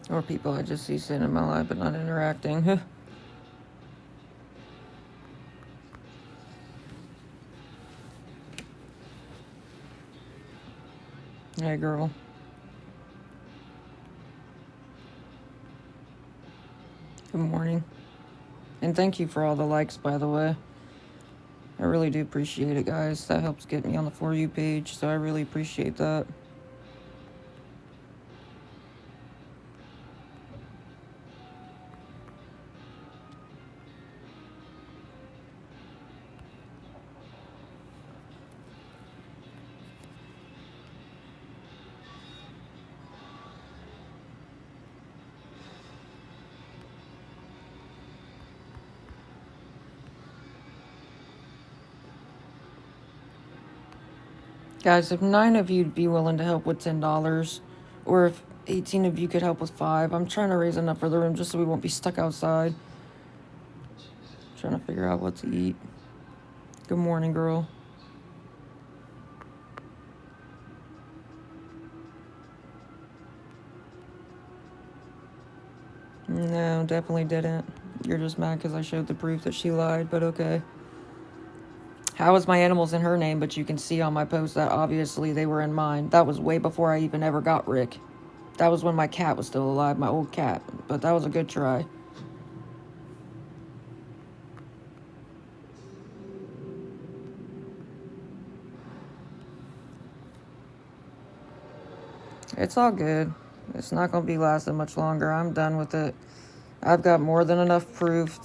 Or people I just see sitting in my life but not interacting. Hey, girl. Good morning. And thank you for all the likes, by the way. I really do appreciate it, guys. That helps get me on the For You page, so I really appreciate that. Guys, if 9 of you'd be willing to help with $10, or if 18 of you could help with 5, I'm trying to raise enough for the room just so we won't be stuck outside. Trying to figure out what to eat. Good morning, girl. No, definitely didn't. You're just mad because I showed the proof that she lied, but okay. How is my animals in her name, but you can see on my post that obviously they were in mine. That was way before I even ever got Rick. That was when my cat was still alive, my old cat. But that was a good try. It's all good. It's not going to be lasting much longer. I'm done with it. I've got more than enough proof.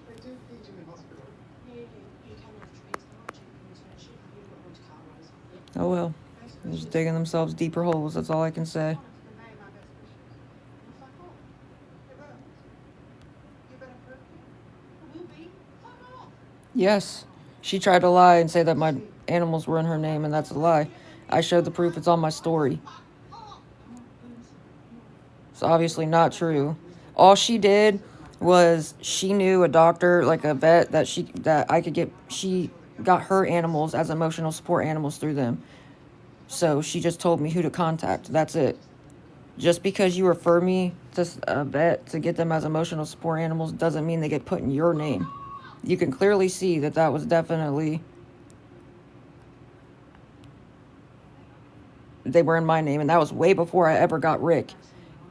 They do feed you in hospital. Oh well. They're just digging themselves deeper holes. That's all I can say. Yes. She tried to lie and say that my animals were in her name, and that's a lie. I showed the proof. It's on my story. It's obviously not true. All she did was she knew a doctor, like a vet, that I could get. She got her animals as emotional support animals through them. So she just told me who to contact. That's it. Just because you refer me to a vet to get them as emotional support animals doesn't mean they get put in your name. You can clearly see that that was definitely... They were in my name, and that was way before I ever got Rick.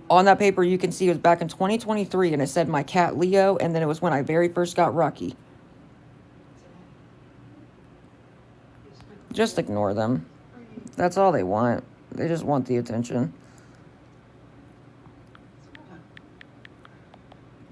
On that paper, you can see it was back in 2023, and it said my cat Leo, and then it was when I very first got Rocky. Just ignore them. That's all they want. They just want the attention.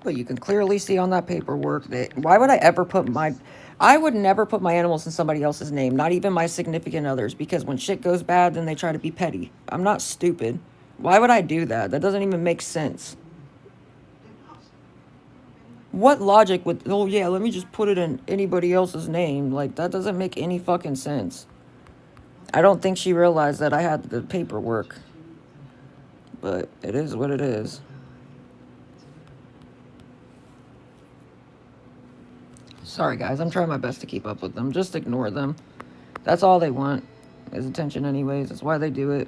But you can clearly see on that paperwork that... Why would I ever put my... I would never put my animals in somebody else's name, not even my significant others, because when shit goes bad, then they try to be petty. I'm not stupid. Why would I do that? That doesn't even make sense. What logic would... Oh, yeah, let me just put it in anybody else's name. Like, that doesn't make any fucking sense. I don't think she realized that I had the paperwork. But it is what it is. Sorry, guys. I'm trying my best to keep up with them. Just ignore them. That's all they want is attention anyways. That's why they do it.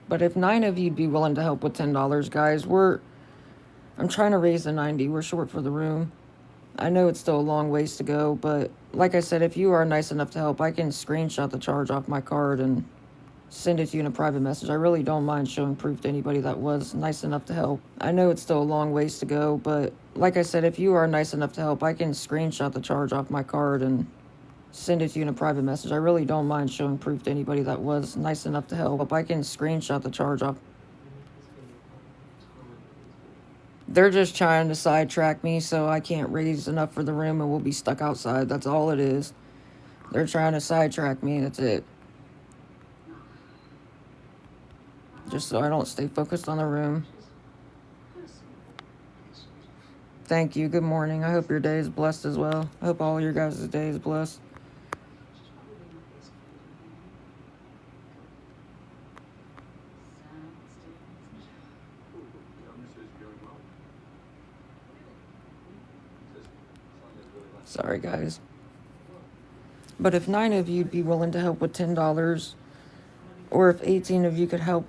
But if 9 of you'd be willing to help with $10, guys, I'm trying to raise the 90. We're short for the room. I know it's still a long ways to go, but like I said, if you are nice enough to help, I can screenshot the charge off my card and send it to you in a private message. I really don't mind showing proof to anybody that was nice enough to help. I know it's still a long ways to go, but like I said, if you are nice enough to help, I can screenshot the charge off my card and send it to you in a private message. I really don't mind showing proof to anybody that was nice enough to help. I can screenshot the charge off. They're just trying to sidetrack me so I can't raise enough for the room and we'll be stuck outside. That's all it is. They're trying to sidetrack me. That's it. Just so I don't stay focused on the room. Thank you. Good morning. I hope your day is blessed as well. I hope all your guys' day is blessed. Sorry, guys. But if 9 of you'd be willing to help with $10, or if 18 of you could help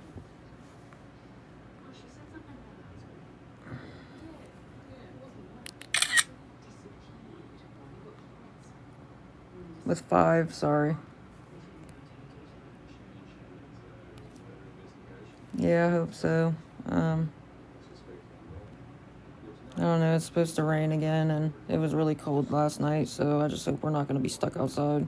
with 5, sorry. Yeah, I hope so. I don't know, it's supposed to rain again, and it was really cold last night, so I just hope we're not going to be stuck outside.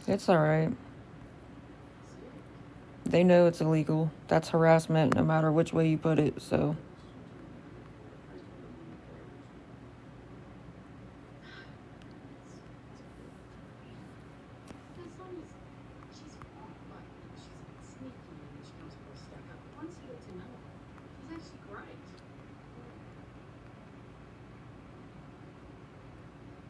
It's alright. They know it's illegal. That's harassment no matter which way you put it, so. As long as she's wrong, but she's a bit sneaky when she comes to go stuck up. Once you get to know her, she's actually great.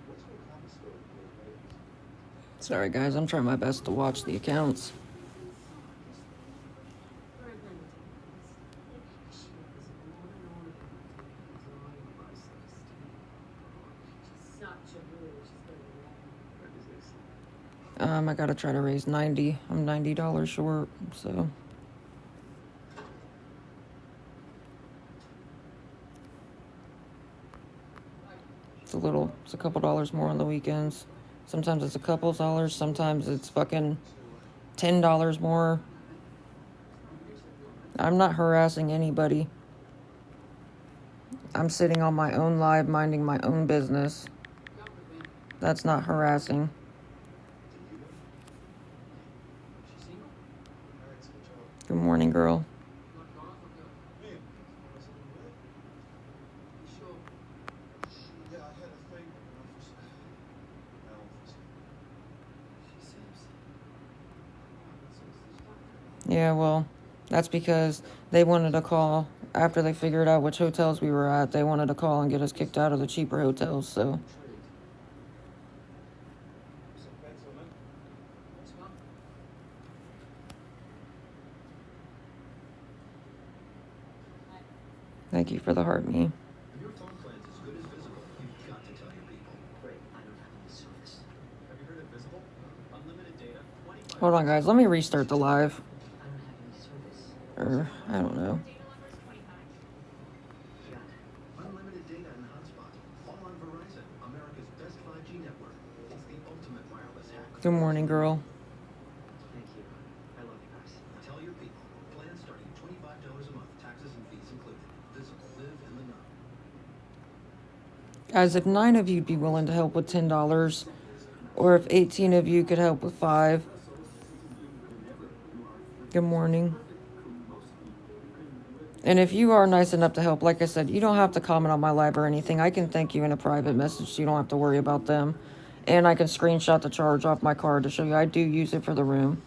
What's your comic story with those ladies? Sorry, guys, I'm trying my best to watch the accounts. Very limited. She was on and on about drawing process. She's such a bridge. She's very long. I gotta try to raise 90. I'm $90 short, so. It's a couple dollars more on the weekends. Sometimes it's a couple dollars, sometimes it's fucking $10 more. I'm not harassing anybody. I'm sitting on my own live, minding my own business. That's not harassing. She's single? Alright, so good job. Good morning, girl. Not gone off or good? Man, was it good? You sure? Yeah, I had a thing with an officer. My officer. She seems... Yeah, well, that's because they wanted to call after they figured out which hotels we were at. They wanted to call and get us kicked out of the cheaper hotels, so. intrigued. So, gentlemen, What's wrong? Thank you for the heart, me. If your phone plan's as good as Visible, you've got to tell your people. Great, I don't have any service. Have you heard of Visible? Unlimited data, 25... Hold on, guys. Let me restart the live. I don't have any service. Or, I don't know. Data number's 25. Got it. Unlimited data and hotspot. All on Verizon, America's best 5G network. It's the ultimate wireless hack. Good morning, girl. Thank you. I love you guys. Tell your people. Plans starting at $25 a month, taxes and fees included. Visible, live in the know. Guys, if 9 of you'd be willing to help with $10, or if 18 of you could help with 5. Good morning. And if you are nice enough to help, like I said, you don't have to comment on my live or anything. I can thank you in a private message so you don't have to worry about them. And I can screenshot the charge off my card to show you I do use it for the room.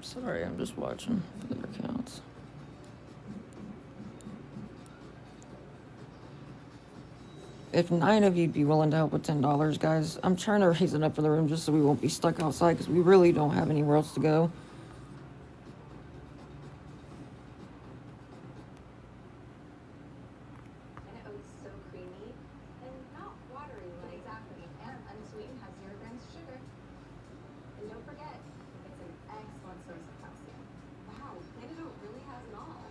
Sorry, I'm just watching for their accounts. If 9 of you'd be willing to help with $10, guys, I'm trying to raise it up for the room just so we won't be stuck outside because we really don't have anywhere else to go. And it was so creamy and not watery. Exactly. And unsweetened, has 0 grams of sugar. And don't forget, it's an excellent source of calcium. Wow, Antidote really has it all.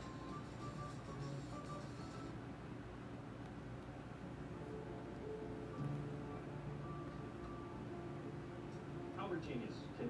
Albert Genius. Can